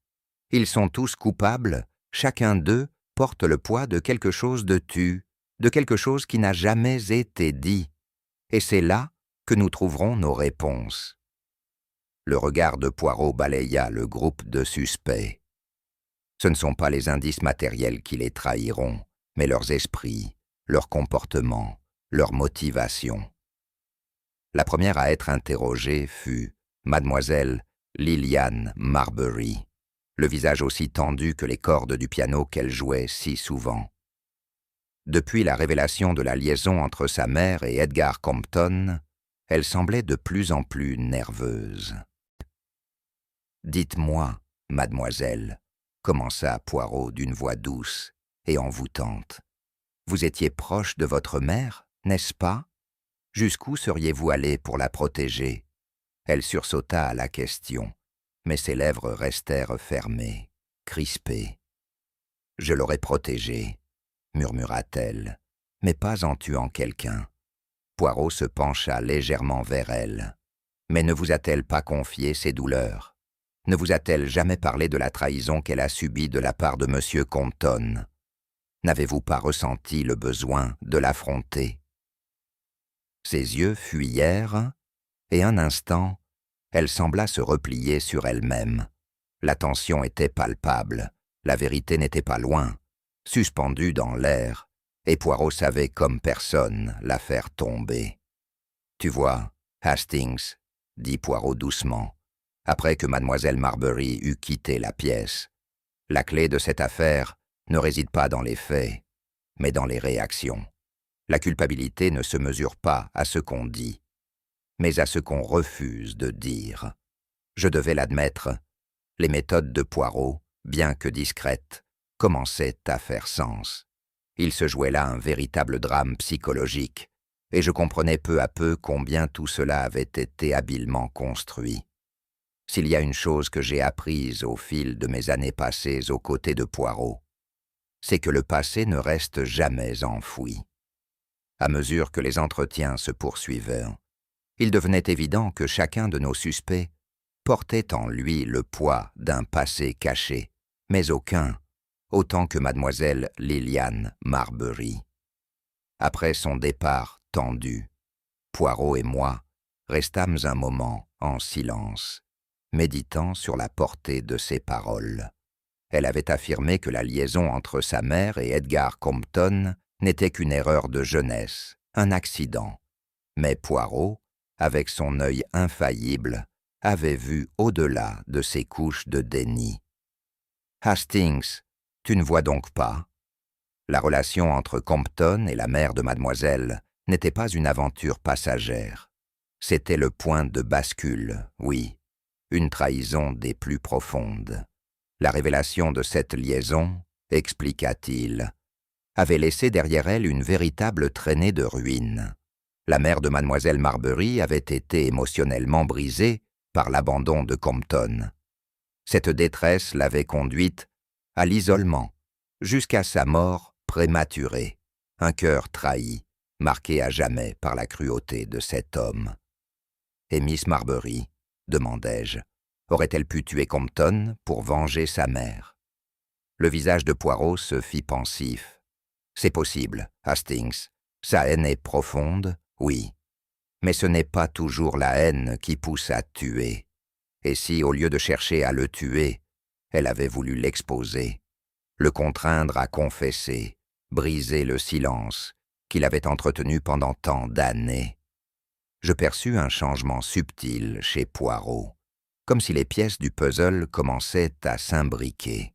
Ils sont tous coupables, chacun d'eux porte le poids de quelque chose de tu, de quelque chose qui n'a jamais été dit, et c'est là que nous trouverons nos réponses. » Le regard de Poirot balaya le groupe de suspects. Ce ne sont pas les indices matériels qui les trahiront, mais leurs esprits, leurs comportements, leurs motivations. La première à être interrogée fut Mademoiselle Liliane Marbury, le visage aussi tendu que les cordes du piano qu'elle jouait si souvent. Depuis la révélation de la liaison entre sa mère et Edgar Compton, elle semblait de plus en plus nerveuse. « Dites-moi, mademoiselle, » commença Poirot d'une voix douce et envoûtante. « Vous étiez proche de votre mère, n'est-ce pas? Jusqu'où seriez-vous allé pour la protéger ?» Elle sursauta à la question, mais ses lèvres restèrent fermées, crispées. « Je l'aurais protégée, » murmura-t-elle, « mais pas en tuant quelqu'un. » Poirot se pencha légèrement vers elle. « Mais ne vous a-t-elle pas confié ses douleurs? Ne vous a-t-elle jamais parlé de la trahison qu'elle a subie de la part de M. Compton? N'avez-vous pas ressenti le besoin de l'affronter? » Ses yeux fuyèrent, et un instant, elle sembla se replier sur elle-même. La tension était palpable, la vérité n'était pas loin, suspendue dans l'air, et Poirot savait comme personne la faire tomber. « Tu vois, Hastings, » dit Poirot doucement, après que Mademoiselle Marbury eut quitté la pièce, « la clé de cette affaire ne réside pas dans les faits, mais dans les réactions. La culpabilité ne se mesure pas à ce qu'on dit, mais à ce qu'on refuse de dire. Je devais l'admettre, les méthodes de Poirot, bien que discrètes, commençaient à faire sens. Il se jouait là un véritable drame psychologique, et je comprenais peu à peu combien tout cela avait été habilement construit. S'il y a une chose que j'ai apprise au fil de mes années passées aux côtés de Poirot, c'est que le passé ne reste jamais enfoui. À mesure que les entretiens se poursuivaient, il devenait évident que chacun de nos suspects portait en lui le poids d'un passé caché, mais aucun, autant que mademoiselle Liliane Marbury. Après son départ tendu, Poirot et moi restâmes un moment en silence, méditant sur la portée de ses paroles. Elle avait affirmé que la liaison entre sa mère et Edgar Compton n'était qu'une erreur de jeunesse, un accident. Mais Poirot, avec son œil infaillible, avait vu au-delà de ces couches de déni. « Hastings, tu ne vois donc pas ?» La relation entre Compton et la mère de mademoiselle n'était pas une aventure passagère. C'était le point de bascule, oui, une trahison des plus profondes. La révélation de cette liaison, expliqua-t-il, avait laissé derrière elle une véritable traînée de ruines. La mère de mademoiselle Marbury avait été émotionnellement brisée par l'abandon de Compton. Cette détresse l'avait conduite à l'isolement, jusqu'à sa mort prématurée, un cœur trahi, marqué à jamais par la cruauté de cet homme. Et Miss Marbury, demandai-je, aurait-elle pu tuer Compton pour venger sa mère? Le visage de Poirot se fit pensif. C'est possible, Hastings. Sa haine est profonde, oui. Mais ce n'est pas toujours la haine qui pousse à tuer. Et si, au lieu de chercher à le tuer, elle avait voulu l'exposer, le contraindre à confesser, briser le silence qu'il avait entretenu pendant tant d'années? Je perçus un changement subtil chez Poirot, comme si les pièces du puzzle commençaient à s'imbriquer.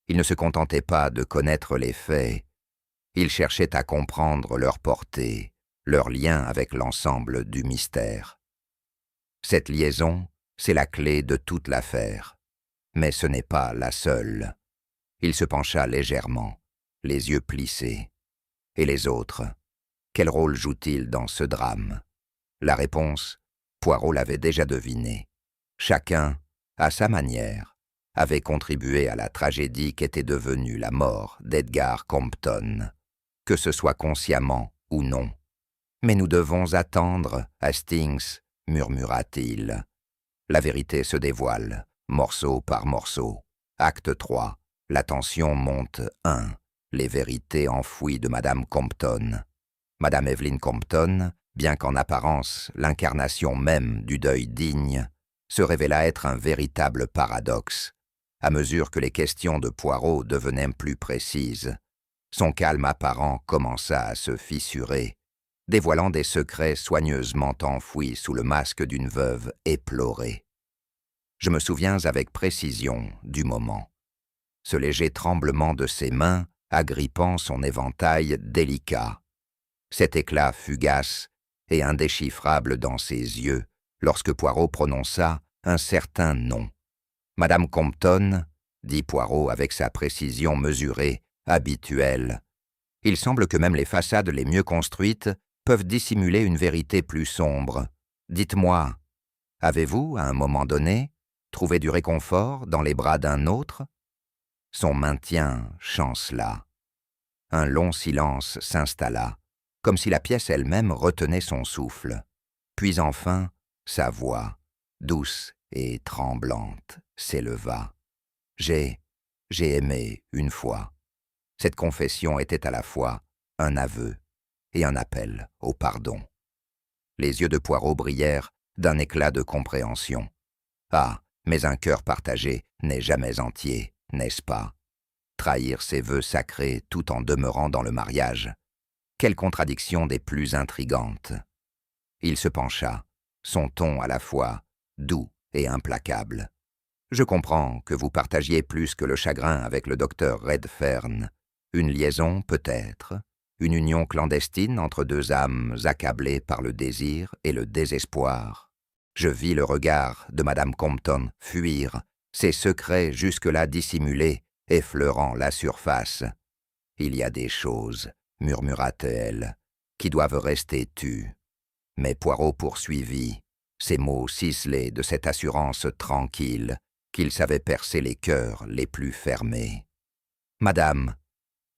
Il ne se contentait pas de connaître les faits, il cherchait à comprendre leur portée, leur lien avec l'ensemble du mystère. Cette liaison, c'est la clé de toute l'affaire, mais ce n'est pas la seule. Il se pencha légèrement, les yeux plissés. Et les autres, quel rôle jouent-ils dans ce drame? La réponse, Poirot l'avait déjà devinée. Chacun, à sa manière, avait contribué à la tragédie qu'était devenue la mort d'Edgar Compton, que ce soit consciemment ou non. Mais nous devons attendre, Hastings, murmura-t-il. La vérité se dévoile, morceau par morceau. Acte 3, la tension monte 1, les vérités enfouies de Madame Compton. Madame Evelyn Compton, bien qu'en apparence l'incarnation même du deuil digne, se révéla être un véritable paradoxe. À mesure que les questions de Poirot devenaient plus précises, son calme apparent commença à se fissurer, dévoilant des secrets soigneusement enfouis sous le masque d'une veuve éplorée. Je me souviens avec précision du moment. Ce léger tremblement de ses mains agrippant son éventail délicat. Cet éclat fugace et indéchiffrable dans ses yeux lorsque Poirot prononça un certain nom. « Madame Compton », dit Poirot avec sa précision mesurée, habituelle. Il semble que même les façades les mieux construites peuvent dissimuler une vérité plus sombre. Dites-moi, avez-vous, à un moment donné, trouvé du réconfort dans les bras d'un autre? Son maintien chancela. Un long silence s'installa, comme si la pièce elle-même retenait son souffle. Puis enfin, sa voix, douce et tremblante, s'éleva. J'ai aimé une fois. Cette confession était à la fois un aveu et un appel au pardon. Les yeux de Poirot brillèrent d'un éclat de compréhension. Ah, mais un cœur partagé n'est jamais entier, n'est-ce pas? Trahir ses vœux sacrés tout en demeurant dans le mariage. Quelle contradiction des plus intrigantes. Il se pencha, son ton à la fois doux et implacable. Je comprends que vous partagiez plus que le chagrin avec le docteur Redfern. Une liaison peut-être, une union clandestine entre deux âmes accablées par le désir et le désespoir. Je vis le regard de Madame Compton fuir, ses secrets jusque-là dissimulés, effleurant la surface. « Il y a des choses, murmura-t-elle, qui doivent rester tues. » Mais Poirot poursuivit, ces mots ciselés de cette assurance tranquille qu'il savait percer les cœurs les plus fermés. « Madame,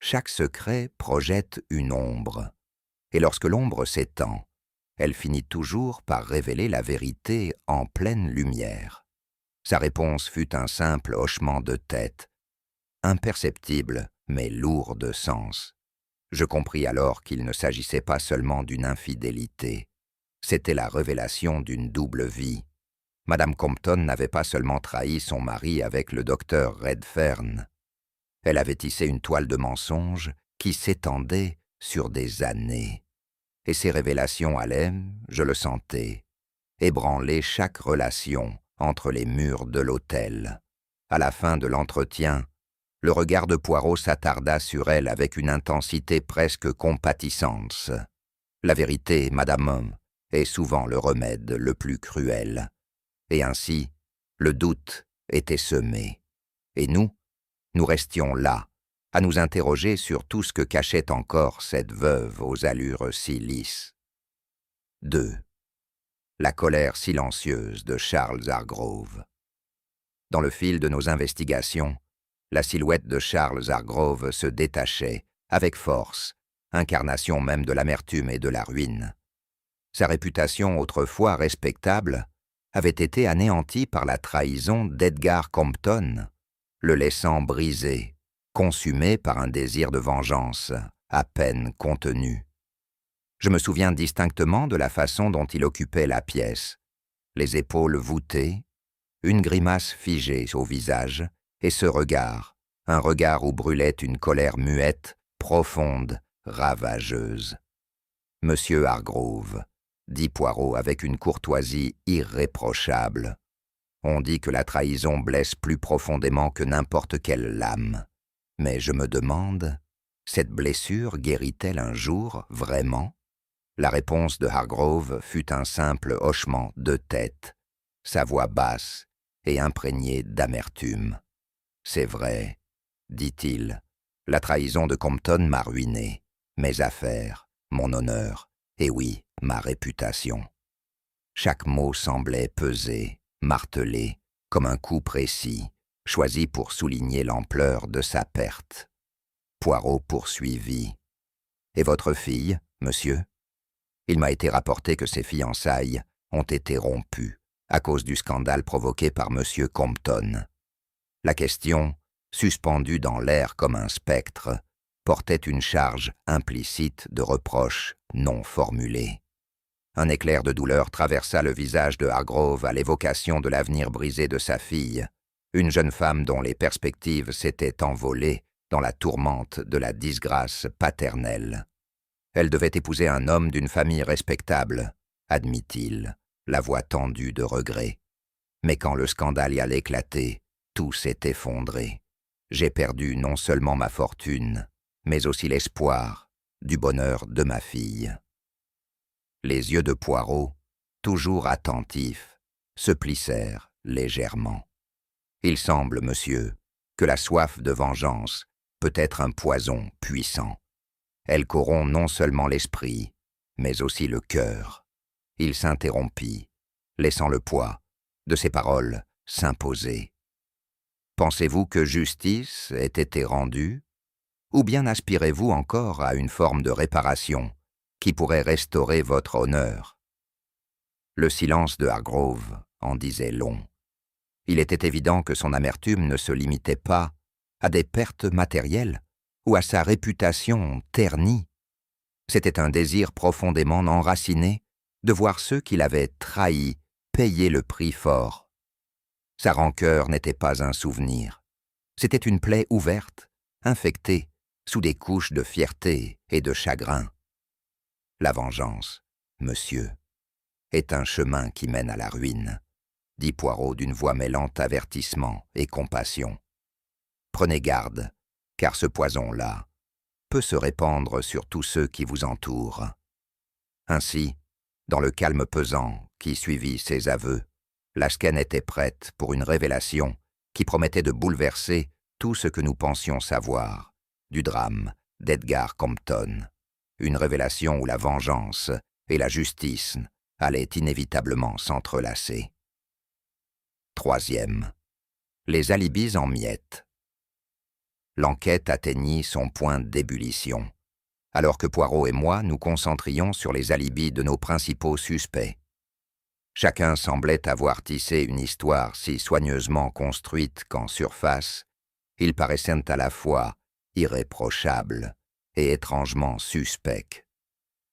chaque secret projette une ombre, et lorsque l'ombre s'étend, elle finit toujours par révéler la vérité en pleine lumière. » Sa réponse fut un simple hochement de tête, imperceptible mais lourd de sens. Je compris alors qu'il ne s'agissait pas seulement d'une infidélité. C'était la révélation d'une double vie. Madame Compton n'avait pas seulement trahi son mari avec le docteur Redfern. Elle avait tissé une toile de mensonges qui s'étendait sur des années. Et ces révélations allaient, je le sentais, ébranler chaque relation entre les murs de l'hôtel. À la fin de l'entretien, le regard de Poirot s'attarda sur elle avec une intensité presque compatissante. La vérité, madame, est souvent le remède le plus cruel. Et ainsi, le doute était semé. Et nous restions là, à nous interroger sur tout ce que cachait encore cette veuve aux allures si lisses. 2. La colère silencieuse de Charles Hargrove. Dans le fil de nos investigations, la silhouette de Charles Hargrove se détachait, avec force, incarnation même de l'amertume et de la ruine. Sa réputation autrefois respectable avait été anéantie par la trahison d'Edgar Compton, le laissant brisé, consumé par un désir de vengeance, à peine contenu. Je me souviens distinctement de la façon dont il occupait la pièce, les épaules voûtées, une grimace figée au visage, et ce regard, un regard où brûlait une colère muette, profonde, ravageuse. « Monsieur Hargrove, » dit Poirot avec une courtoisie irréprochable. On dit que la trahison blesse plus profondément que n'importe quelle lame. Mais je me demande, cette blessure guérit-elle un jour vraiment? La réponse de Hargrove fut un simple hochement de tête, sa voix basse et imprégnée d'amertume. « C'est vrai, » dit-il, « la trahison de Compton m'a ruiné, mes affaires, mon honneur, et oui, ma réputation. » Chaque mot semblait peser, martelé, comme un coup précis, choisi pour souligner l'ampleur de sa perte. Poirot poursuivit. « Et votre fille, monsieur ? Il m'a été rapporté que ses fiançailles ont été rompues à cause du scandale provoqué par monsieur Compton. » La question, suspendue dans l'air comme un spectre, portait une charge implicite de reproches non formulés. Un éclair de douleur traversa le visage de Hargrove à l'évocation de l'avenir brisé de sa fille, une jeune femme dont les perspectives s'étaient envolées dans la tourmente de la disgrâce paternelle. Elle devait épouser un homme d'une famille respectable, admit-il, la voix tendue de regret. Mais quand le scandale y allait éclater, tout s'est effondré. J'ai perdu non seulement ma fortune, mais aussi l'espoir du bonheur de ma fille. » Les yeux de Poirot, toujours attentifs, se plissèrent légèrement. « Il semble, monsieur, que la soif de vengeance peut être un poison puissant. Elle corrompt non seulement l'esprit, mais aussi le cœur. » Il s'interrompit, laissant le poids de ses paroles s'imposer. « Pensez-vous que justice ait été rendue, ou bien aspirez-vous encore à une forme de réparation qui pourrait restaurer votre honneur ?» Le silence de Hargrove en disait long. Il était évident que son amertume ne se limitait pas à des pertes matérielles ou à sa réputation ternie. C'était un désir profondément enraciné de voir ceux qui l'avaient trahi payer le prix fort. Sa rancœur n'était pas un souvenir. C'était une plaie ouverte, infectée, sous des couches de fierté et de chagrin. La vengeance, monsieur, est un chemin qui mène à la ruine, dit Poirot d'une voix mêlant avertissement et compassion. Prenez garde, car ce poison-là peut se répandre sur tous ceux qui vous entourent. Ainsi, dans le calme pesant qui suivit ces aveux, Lasken était prête pour une révélation qui promettait de bouleverser tout ce que nous pensions savoir du drame d'Edgar Compton, une révélation où la vengeance et la justice allaient inévitablement s'entrelacer. Troisième, les alibis en miettes. L'enquête atteignit son point d'ébullition, alors que Poirot et moi nous concentrions sur les alibis de nos principaux suspects. Chacun semblait avoir tissé une histoire si soigneusement construite qu'en surface, ils paraissaient à la fois irréprochables et étrangement suspects.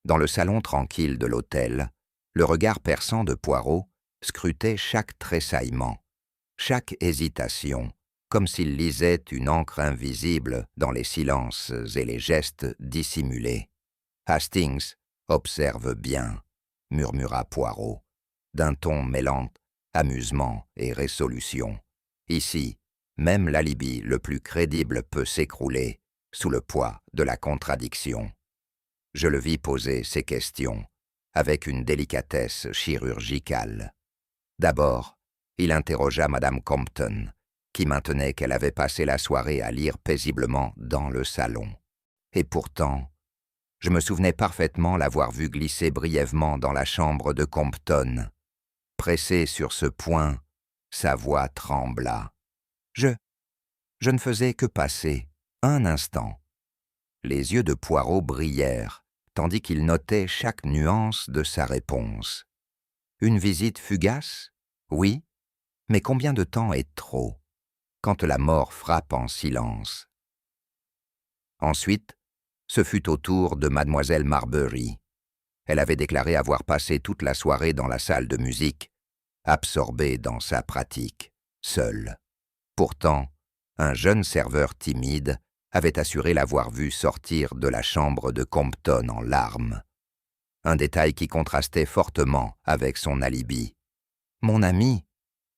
Dans le salon tranquille de l'hôtel, le regard perçant de Poirot scrutait chaque tressaillement, chaque hésitation, comme s'il lisait une encre invisible dans les silences et les gestes dissimulés. « Hastings observe bien », murmura Poirot, d'un ton mêlant amusement et résolution. « Ici, même l'alibi le plus crédible peut s'écrouler sous le poids de la contradiction. » Je le vis poser ces questions avec une délicatesse chirurgicale. D'abord, il interrogea Madame Compton, qui maintenait qu'elle avait passé la soirée à lire paisiblement dans le salon. Et pourtant, je me souvenais parfaitement l'avoir vue glisser brièvement dans la chambre de Compton. Pressée sur ce point, sa voix trembla. Je ne faisais que passer un instant. Les yeux de Poirot brillèrent, tandis qu'il notait chaque nuance de sa réponse. Une visite fugace? Oui, mais combien de temps est trop, quand la mort frappe en silence? Ensuite, ce fut au tour de mademoiselle Marbury. Elle avait déclaré avoir passé toute la soirée dans la salle de musique, absorbée dans sa pratique, seule. Pourtant, un jeune serveur timide avait assuré l'avoir vue sortir de la chambre de Compton en larmes. Un détail qui contrastait fortement avec son alibi. « Mon ami,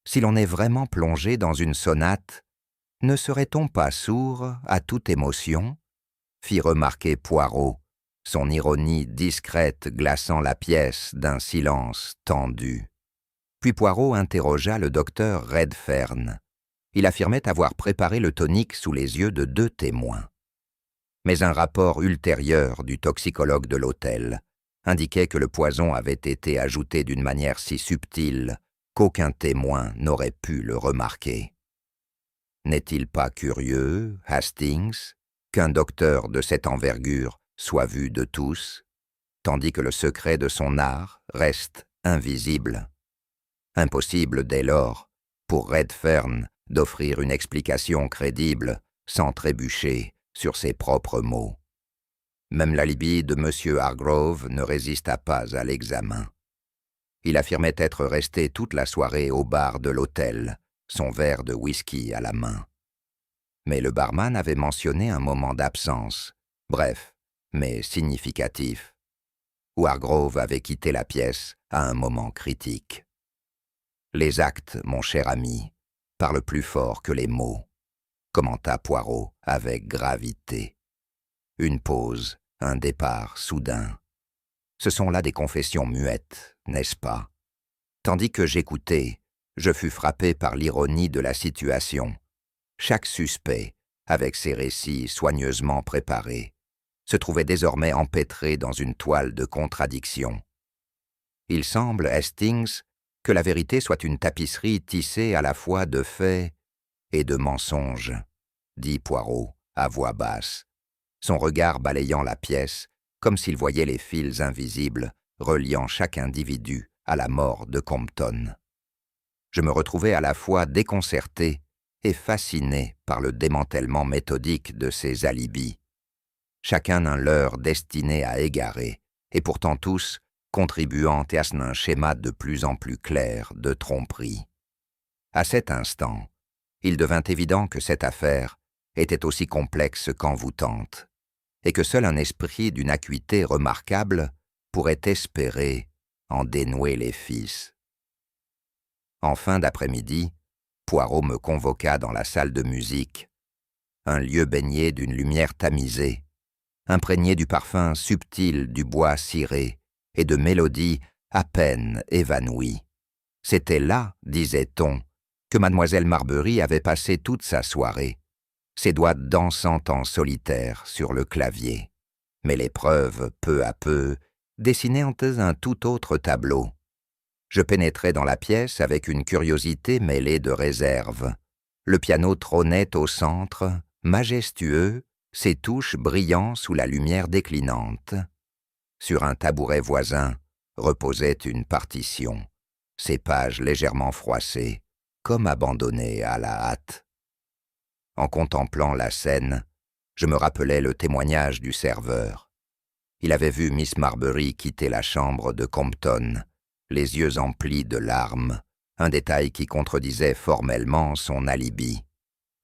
si l'on est vraiment plongé dans une sonate, ne serait-on pas sourd à toute émotion ?» fit remarquer Poirot, son ironie discrète glaçant la pièce d'un silence tendu. Puis Poirot interrogea le docteur Redfern. Il affirmait avoir préparé le tonique sous les yeux de 2 témoins. Mais un rapport ultérieur du toxicologue de l'hôtel indiquait que le poison avait été ajouté d'une manière si subtile qu'aucun témoin n'aurait pu le remarquer. N'est-il pas curieux, Hastings, qu'un docteur de cette envergure soit vu de tous, tandis que le secret de son art reste invisible? Impossible dès lors pour Redfern d'offrir une explication crédible sans trébucher sur ses propres mots. Même l'alibi de M. Hargrove ne résista pas à l'examen. Il affirmait être resté toute la soirée au bar de l'hôtel, son verre de whisky à la main. Mais le barman avait mentionné un moment d'absence, bref, mais significatif, où Hargrove avait quitté la pièce à un moment critique. Les actes, mon cher ami, parlent plus fort que les mots, commenta Poirot avec gravité. Une pause, un départ soudain. Ce sont là des confessions muettes, n'est-ce pas? Tandis que j'écoutais, je fus frappé par l'ironie de la situation. Chaque suspect, avec ses récits soigneusement préparés, se trouvait désormais empêtré dans une toile de contradictions. Il semble, Hastings, que la vérité soit une tapisserie tissée à la fois de faits et de mensonges, dit Poirot à voix basse, son regard balayant la pièce comme s'il voyait les fils invisibles reliant chaque individu à la mort de Compton. Je me retrouvais à la fois déconcerté et fasciné par le démantèlement méthodique de ces alibis, chacun un leurre destiné à égarer, et pourtant tous contribuant à un schéma de plus en plus clair de tromperie. À cet instant, il devint évident que cette affaire était aussi complexe qu'envoûtante, et que seul un esprit d'une acuité remarquable pourrait espérer en dénouer les fils. En fin d'après-midi, Poirot me convoqua dans la salle de musique, un lieu baigné d'une lumière tamisée, imprégné du parfum subtil du bois ciré et de mélodies à peine évanouies. C'était là, disait-on, que mademoiselle Marbury avait passé toute sa soirée, ses doigts dansant en solitaire sur le clavier. Mais les preuves, peu à peu, dessinaient un tout autre tableau. Je pénétrais dans la pièce avec une curiosité mêlée de réserve. Le piano trônait au centre, majestueux, ses touches brillant sous la lumière déclinante. Sur un tabouret voisin reposait une partition, ses pages légèrement froissées, comme abandonnées à la hâte. En contemplant la scène, je me rappelais le témoignage du serveur. Il avait vu Miss Marbury quitter la chambre de Compton, les yeux emplis de larmes, un détail qui contredisait formellement son alibi.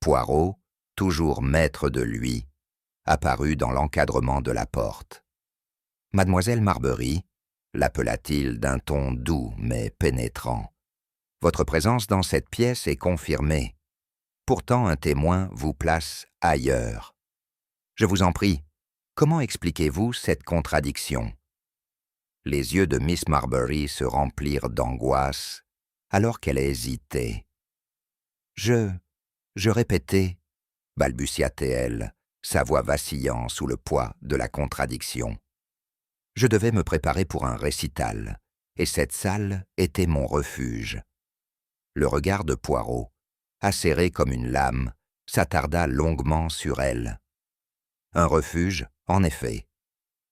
Poirot, toujours maître de lui, apparut dans l'encadrement de la porte. « Mademoiselle Marbury » l'appela-t-il d'un ton doux mais pénétrant. « Votre présence dans cette pièce est confirmée. Pourtant un témoin vous place ailleurs. Je vous en prie, comment expliquez-vous cette contradiction ?» Les yeux de Miss Marbury se remplirent d'angoisse, alors qu'elle hésitait. « Je répétais, » balbutia-t-elle, sa voix vacillant sous le poids de la contradiction. Je devais me préparer pour un récital, et cette salle était mon refuge. Le regard de Poirot, acéré comme une lame, s'attarda longuement sur elle. Un refuge, en effet.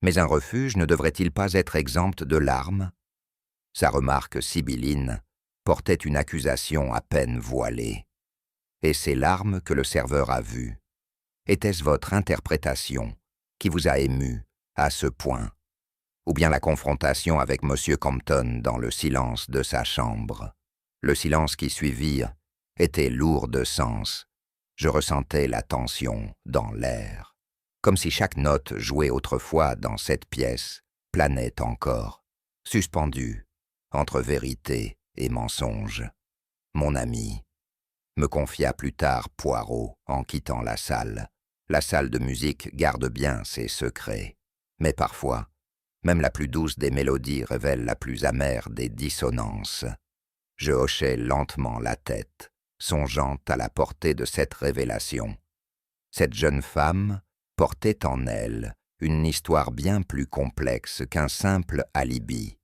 Mais un refuge ne devrait-il pas être exempt de larmes? Sa remarque sibylline portait une accusation à peine voilée. Et ces larmes que le serveur a vues, était-ce votre interprétation qui vous a ému à ce point? Ou bien la confrontation avec M. Compton dans le silence de sa chambre? Le silence qui suivit était lourd de sens. Je ressentais la tension dans l'air. Comme si chaque note jouée autrefois dans cette pièce planait encore, suspendue entre vérité et mensonge. Mon ami, me confia plus tard Poirot en quittant la salle. La salle de musique garde bien ses secrets, mais parfois, même la plus douce des mélodies révèle la plus amère des dissonances. Je hochai lentement la tête, songeant à la portée de cette révélation. Cette jeune femme portait en elle une histoire bien plus complexe qu'un simple alibi,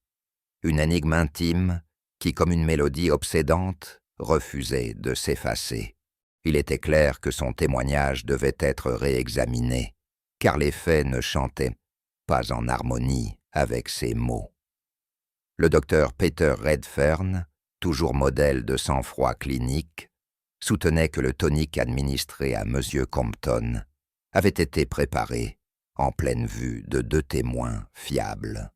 une énigme intime qui, comme une mélodie obsédante, refusait de s'effacer. Il était clair que son témoignage devait être réexaminé, car les faits ne chantaient pas en harmonie avec ses mots. Le docteur Peter Redfern, toujours modèle de sang-froid clinique, soutenait que le tonique administré à M. Compton avait été préparé en pleine vue de 2 témoins fiables.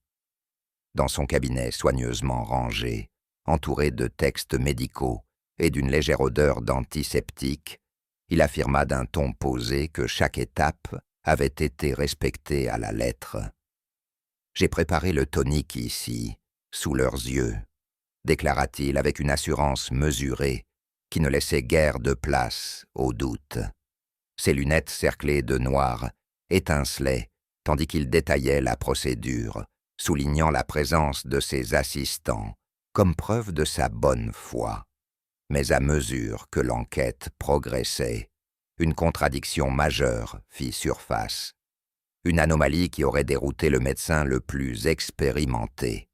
Dans son cabinet soigneusement rangé, entouré de textes médicaux et d'une légère odeur d'antiseptique, il affirma d'un ton posé que chaque étape avait été respectée à la lettre. « J'ai préparé le tonique ici, sous leurs yeux », déclara-t-il avec une assurance mesurée qui ne laissait guère de place au doute. Ses lunettes cerclées de noir étincelaient tandis qu'il détaillait la procédure, soulignant la présence de ses assistants comme preuve de sa bonne foi. Mais à mesure que l'enquête progressait, une contradiction majeure fit surface. Une anomalie qui aurait dérouté le médecin le plus expérimenté.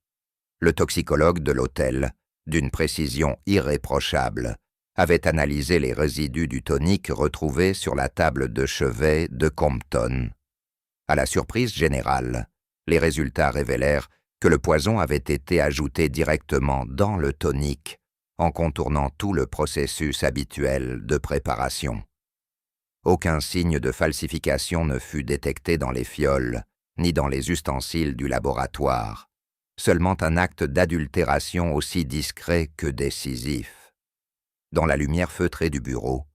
Le toxicologue de l'hôtel, d'une précision irréprochable, avait analysé les résidus du tonique retrouvés sur la table de chevet de Compton. À la surprise générale, les résultats révélèrent que le poison avait été ajouté directement dans le tonique, en contournant tout le processus habituel de préparation. Aucun signe de falsification ne fut détecté dans les fioles, ni dans les ustensiles du laboratoire, seulement un acte d'adultération aussi discret que décisif. Dans la lumière feutrée du bureau,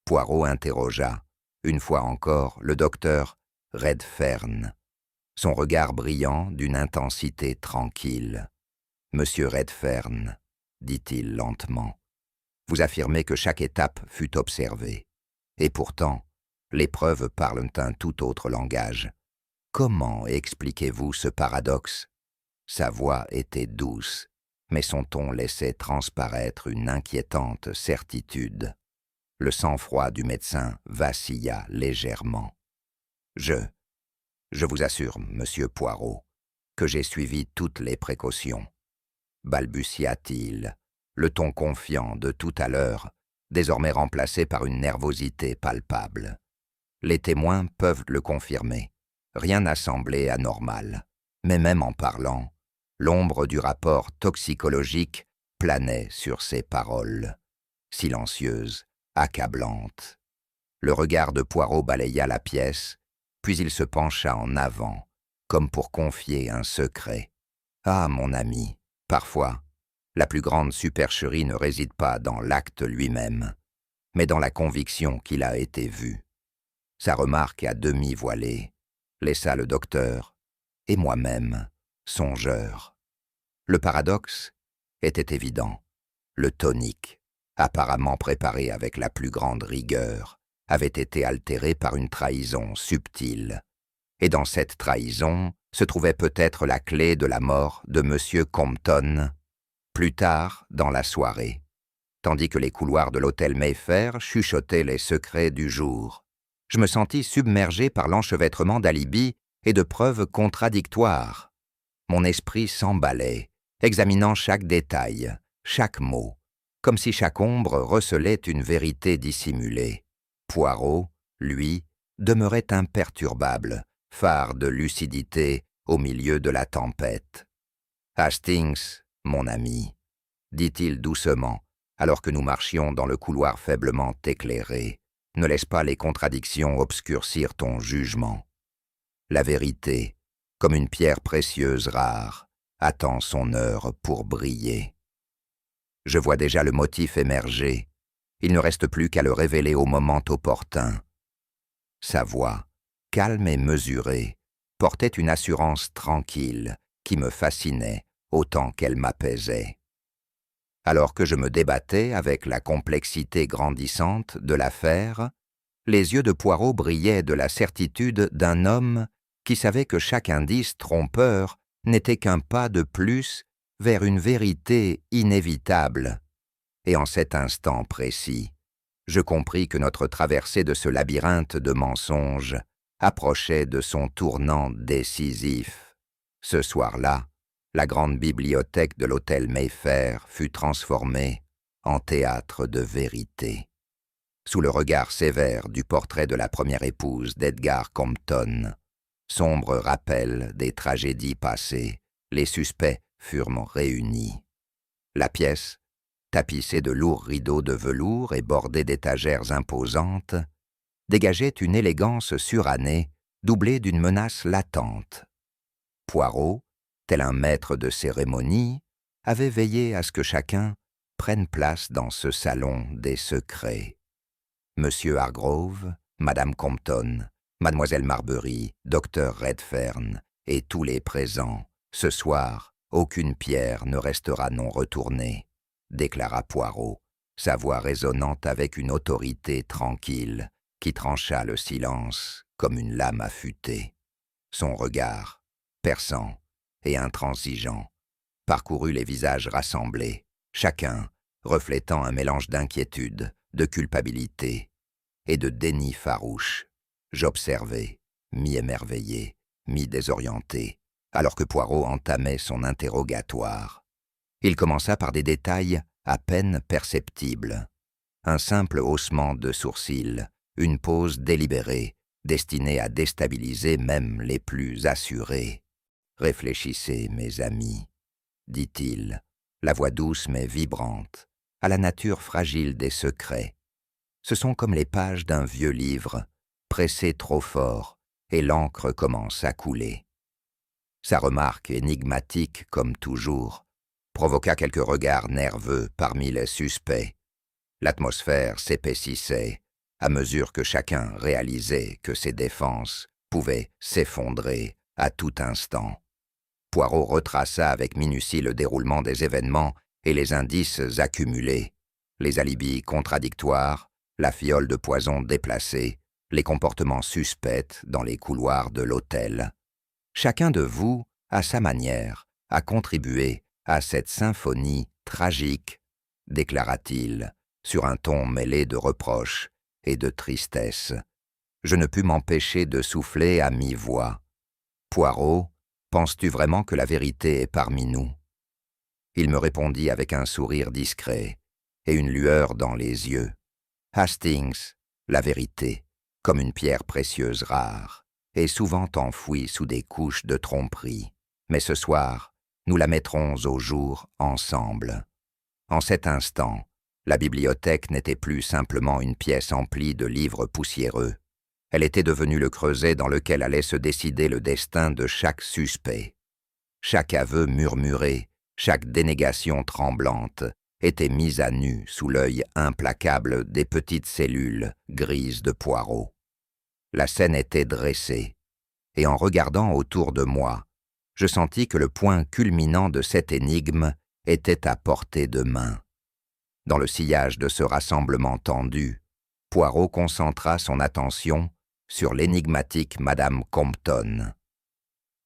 Poirot interrogea, une fois encore, le docteur Redfern, son regard brillant d'une intensité tranquille. « Monsieur Redfern, dit-il lentement, vous affirmez que chaque étape fut observée. Et pourtant, les preuves parlent un tout autre langage. Comment expliquez-vous ce paradoxe ?» Sa voix était douce, mais son ton laissait transparaître une inquiétante certitude. Le sang-froid du médecin vacilla légèrement. Je vous assure, monsieur Poirot, que j'ai suivi toutes les précautions. » balbutia-t-il, le ton confiant de tout à l'heure, désormais remplacé par une nervosité palpable. Les témoins peuvent le confirmer. Rien n'a semblé anormal, mais même en parlant, l'ombre du rapport toxicologique planait sur ses paroles, silencieuse, accablante. Le regard de Poirot balaya la pièce, puis il se pencha en avant, comme pour confier un secret. « Ah, mon ami, parfois, la plus grande supercherie ne réside pas dans l'acte lui-même, mais dans la conviction qu'il a été vu. » Sa remarque à demi voilée laissa le docteur, et moi-même, songeur. Le paradoxe était évident. Le tonique, apparemment préparé avec la plus grande rigueur, avait été altéré par une trahison subtile. Et dans cette trahison se trouvait peut-être la clé de la mort de M. Compton, plus tard dans la soirée, tandis que les couloirs de l'hôtel Mayfair chuchotaient les secrets du jour. Je me sentis submergé par l'enchevêtrement d'alibis et de preuves contradictoires. Mon esprit s'emballait, examinant chaque détail, chaque mot, comme si chaque ombre recelait une vérité dissimulée. Poirot, lui, demeurait imperturbable, phare de lucidité au milieu de la tempête. « Hastings, mon ami, » dit-il doucement, alors que nous marchions dans le couloir faiblement éclairé, « ne laisse pas les contradictions obscurcir ton jugement. La vérité, comme une pierre précieuse rare, attend son heure pour briller. Je vois déjà le motif émerger. Il ne reste plus qu'à le révéler au moment opportun. » Sa voix, calme et mesurée, portait une assurance tranquille qui me fascinait autant qu'elle m'apaisait. Alors que je me débattais avec la complexité grandissante de l'affaire, les yeux de Poirot brillaient de la certitude d'un homme qui savait que chaque indice trompeur n'était qu'un pas de plus vers une vérité inévitable. Et en cet instant précis, je compris que notre traversée de ce labyrinthe de mensonges approchait de son tournant décisif. Ce soir-là, la grande bibliothèque de l'hôtel Mayfair fut transformée en théâtre de vérité. Sous le regard sévère du portrait de la première épouse d'Edgar Compton, sombre rappel des tragédies passées, les suspects furent réunis. La pièce, tapissée de lourds rideaux de velours et bordée d'étagères imposantes, dégageait une élégance surannée, doublée d'une menace latente. Poirot, tel un maître de cérémonie, avait veillé à ce que chacun prenne place dans ce salon des secrets. Monsieur Hargrove, Madame Compton, Mademoiselle Marbury, Dr Redfern et tous les présents, ce soir, aucune pierre ne restera non retournée, déclara Poirot, sa voix résonnant avec une autorité tranquille qui trancha le silence comme une lame affûtée. Son regard, perçant et intransigeant, parcourut les visages rassemblés, chacun reflétant un mélange d'inquiétude, de culpabilité et de déni farouche. J'observai, mi-émerveillé, mi-désorienté, alors que Poirot entamait son interrogatoire. Il commença par des détails à peine perceptibles. Un simple haussement de sourcils, une pause délibérée, destinée à déstabiliser même les plus assurés. « Réfléchissez, mes amis, » dit-il, la voix douce mais vibrante, à la nature fragile des secrets. Ce sont comme les pages d'un vieux livre, pressées trop fort, et l'encre commence à couler. Sa remarque énigmatique, comme toujours, provoqua quelques regards nerveux parmi les suspects. L'atmosphère s'épaississait à mesure que chacun réalisait que ses défenses pouvaient s'effondrer à tout instant. Poirot retraça avec minutie le déroulement des événements et les indices accumulés, les alibis contradictoires, la fiole de poison déplacée, les comportements suspects dans les couloirs de l'hôtel, Chacun de vous, à sa manière, a contribué à cette symphonie tragique, déclara-t-il, sur un ton mêlé de reproche et de tristesse. Je ne pus m'empêcher de souffler à mi-voix. Poirot, penses-tu vraiment que la vérité est parmi nous? Il me répondit avec un sourire discret et une lueur dans les yeux. Hastings, la vérité, comme une pierre précieuse rare, est souvent enfouie sous des couches de tromperie. Mais ce soir, nous la mettrons au jour ensemble. En cet instant, la bibliothèque n'était plus simplement une pièce emplie de livres poussiéreux. Elle était devenue le creuset dans lequel allait se décider le destin de chaque suspect. Chaque aveu murmuré, chaque dénégation tremblante était mise à nu sous l'œil implacable des petites cellules grises de Poirot. La scène était dressée, et en regardant autour de moi, je sentis que le point culminant de cette énigme était à portée de main. Dans le sillage de ce rassemblement tendu, Poirot concentra son attention sur l'énigmatique Madame Compton.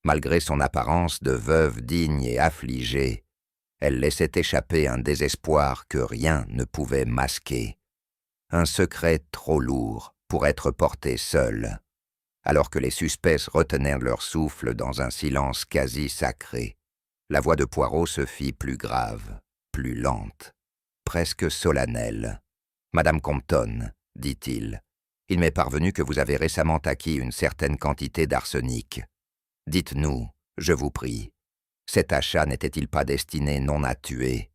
Malgré son apparence de veuve digne et affligée, elle laissait échapper un désespoir que rien ne pouvait masquer. Un secret trop lourd pour être porté seul, alors que les suspects retenaient leur souffle dans un silence quasi sacré. La voix de Poirot se fit plus grave, plus lente, presque solennelle. « Madame Compton, dit-il, il m'est parvenu que vous avez récemment acquis une certaine quantité d'arsenic. Dites-nous, je vous prie, cet achat n'était-il pas destiné non à tuer,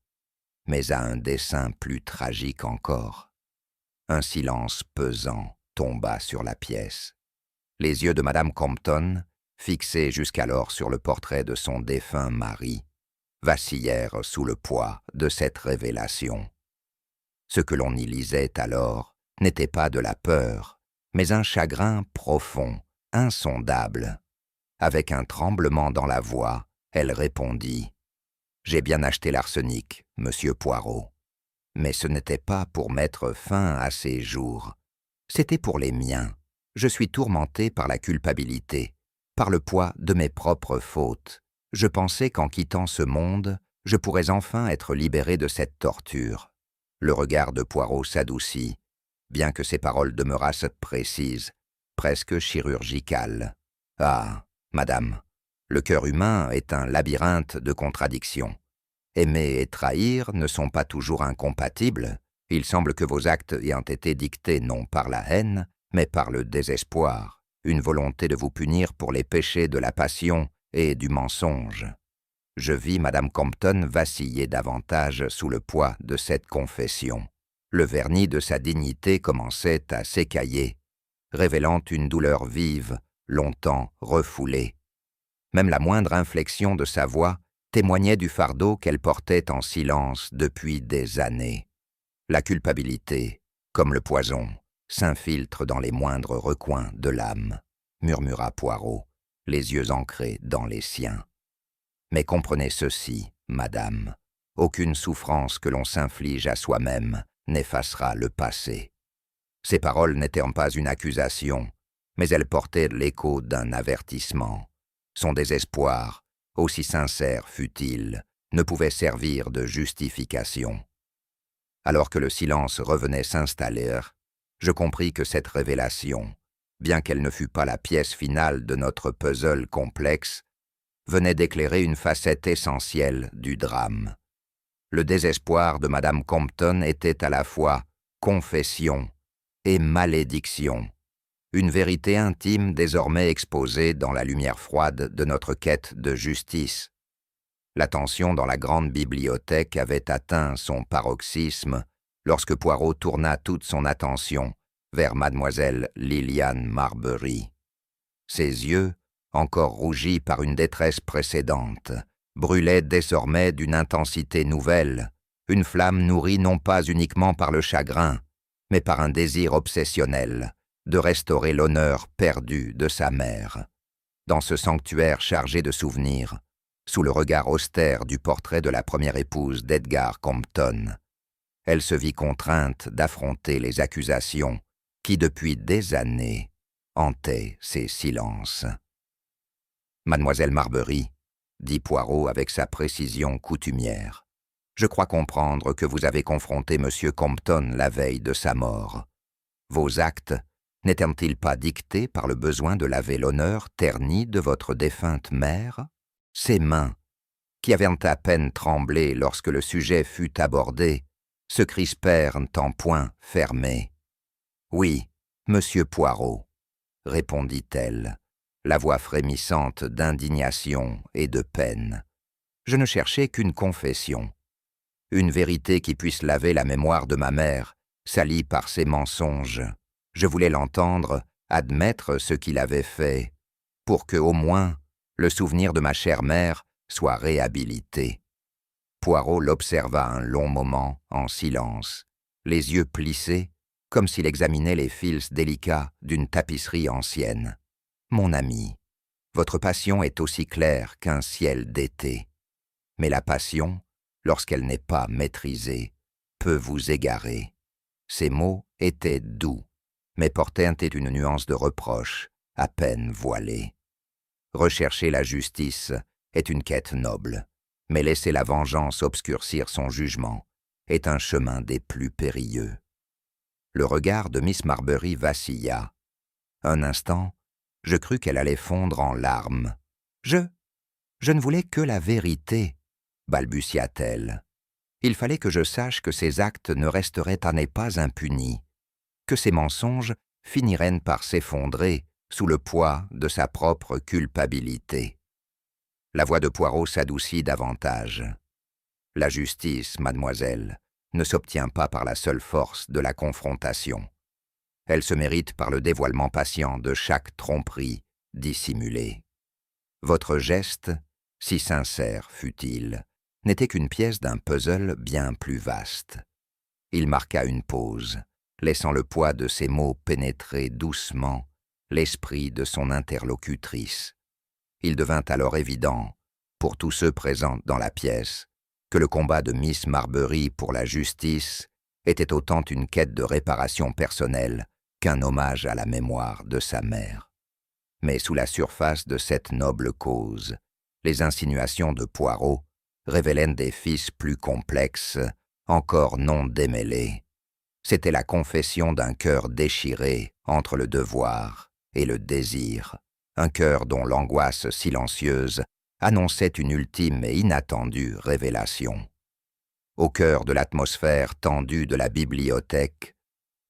mais à un dessein plus tragique encore ?» Un silence pesant tomba sur la pièce. Les yeux de Madame Compton, fixés jusqu'alors sur le portrait de son défunt mari, vacillèrent sous le poids de cette révélation. Ce que l'on y lisait alors n'était pas de la peur, mais un chagrin profond, insondable. Avec un tremblement dans la voix, elle répondit « J'ai bien acheté l'arsenic, monsieur Poirot. Mais ce n'était pas pour mettre fin à ces jours. C'était pour les miens. Je suis tourmenté par la culpabilité, par le poids de mes propres fautes. Je pensais qu'en quittant ce monde, je pourrais enfin être libéré de cette torture. » Le regard de Poirot s'adoucit, bien que ses paroles demeurassent précises, presque chirurgicales. « Ah, madame, le cœur humain est un labyrinthe de contradictions. Aimer et trahir ne sont pas toujours incompatibles. Il semble que vos actes ayant été dictés non par la haine, mais par le désespoir, une volonté de vous punir pour les péchés de la passion et du mensonge. » Je vis Madame Compton vaciller davantage sous le poids de cette confession. Le vernis de sa dignité commençait à s'écailler, révélant une douleur vive, longtemps refoulée. Même la moindre inflexion de sa voix témoignait du fardeau qu'elle portait en silence depuis des années. La culpabilité, comme le poison, s'infiltre dans les moindres recoins de l'âme, murmura Poirot, les yeux ancrés dans les siens. Mais comprenez ceci, madame, aucune souffrance que l'on s'inflige à soi-même n'effacera le passé. Ces paroles n'étaient pas une accusation, mais elles portaient l'écho d'un avertissement. Son désespoir, aussi sincère fût-il, ne pouvait servir de justification. Alors que le silence revenait s'installer, je compris que cette révélation, bien qu'elle ne fût pas la pièce finale de notre puzzle complexe, venait d'éclairer une facette essentielle du drame. Le désespoir de Madame Compton était à la fois confession et malédiction, une vérité intime désormais exposée dans la lumière froide de notre quête de justice. La tension dans la grande bibliothèque avait atteint son paroxysme lorsque Poirot tourna toute son attention vers mademoiselle Lilian Marbury. Ses yeux, encore rougis par une détresse précédente, brûlaient désormais d'une intensité nouvelle, une flamme nourrie non pas uniquement par le chagrin, mais par un désir obsessionnel de restaurer l'honneur perdu de sa mère. Dans ce sanctuaire chargé de souvenirs, sous le regard austère du portrait de la première épouse d'Edgar Compton, elle se vit contrainte d'affronter les accusations qui, depuis des années, hantaient ses silences. Mademoiselle Marbury, dit Poirot avec sa précision coutumière, je crois comprendre que vous avez confronté M. Compton la veille de sa mort. Vos actes n'étaient-ils pas dictés par le besoin de laver l'honneur terni de votre défunte mère? Ses mains, qui avaient à peine tremblé lorsque le sujet fut abordé, se crispèrent en poings fermés. « Oui, monsieur Poirot, » répondit-elle, la voix frémissante d'indignation et de peine. « Je ne cherchais qu'une confession. Une vérité qui puisse laver la mémoire de ma mère, salie par ses mensonges. Je voulais l'entendre admettre ce qu'il avait fait, pour que, au moins, le souvenir de ma chère mère soit réhabilité. » Poirot l'observa un long moment en silence, les yeux plissés, comme s'il examinait les fils délicats d'une tapisserie ancienne. « Mon ami, votre passion est aussi claire qu'un ciel d'été. Mais la passion, lorsqu'elle n'est pas maîtrisée, peut vous égarer. » Ces mots étaient doux, mais portaient une nuance de reproche, à peine voilée. Rechercher la justice est une quête noble, mais laisser la vengeance obscurcir son jugement est un chemin des plus périlleux. Le regard de Miss Marbury vacilla. Un instant, je crus qu'elle allait fondre en larmes. « Je ne voulais que la vérité, » balbutia-t-elle. « Il fallait que je sache que ces actes ne resteraient à n'est pas impunis, que ces mensonges finiraient par s'effondrer sous le poids de sa propre culpabilité. » La voix de Poirot s'adoucit davantage. « La justice, mademoiselle, ne s'obtient pas par la seule force de la confrontation. Elle se mérite par le dévoilement patient de chaque tromperie dissimulée. Votre geste, si sincère fût-il, n'était qu'une pièce d'un puzzle bien plus vaste. » Il marqua une pause, laissant le poids de ses mots pénétrer doucement l'esprit de son interlocutrice. Il devint alors évident, pour tous ceux présents dans la pièce, que le combat de Miss Marbury pour la justice était autant une quête de réparation personnelle qu'un hommage à la mémoire de sa mère. Mais sous la surface de cette noble cause, les insinuations de Poirot révélaient des fils plus complexes, encore non démêlés. C'était la confession d'un cœur déchiré entre le devoir et le désir, un cœur dont l'angoisse silencieuse annonçait une ultime et inattendue révélation. Au cœur de l'atmosphère tendue de la bibliothèque,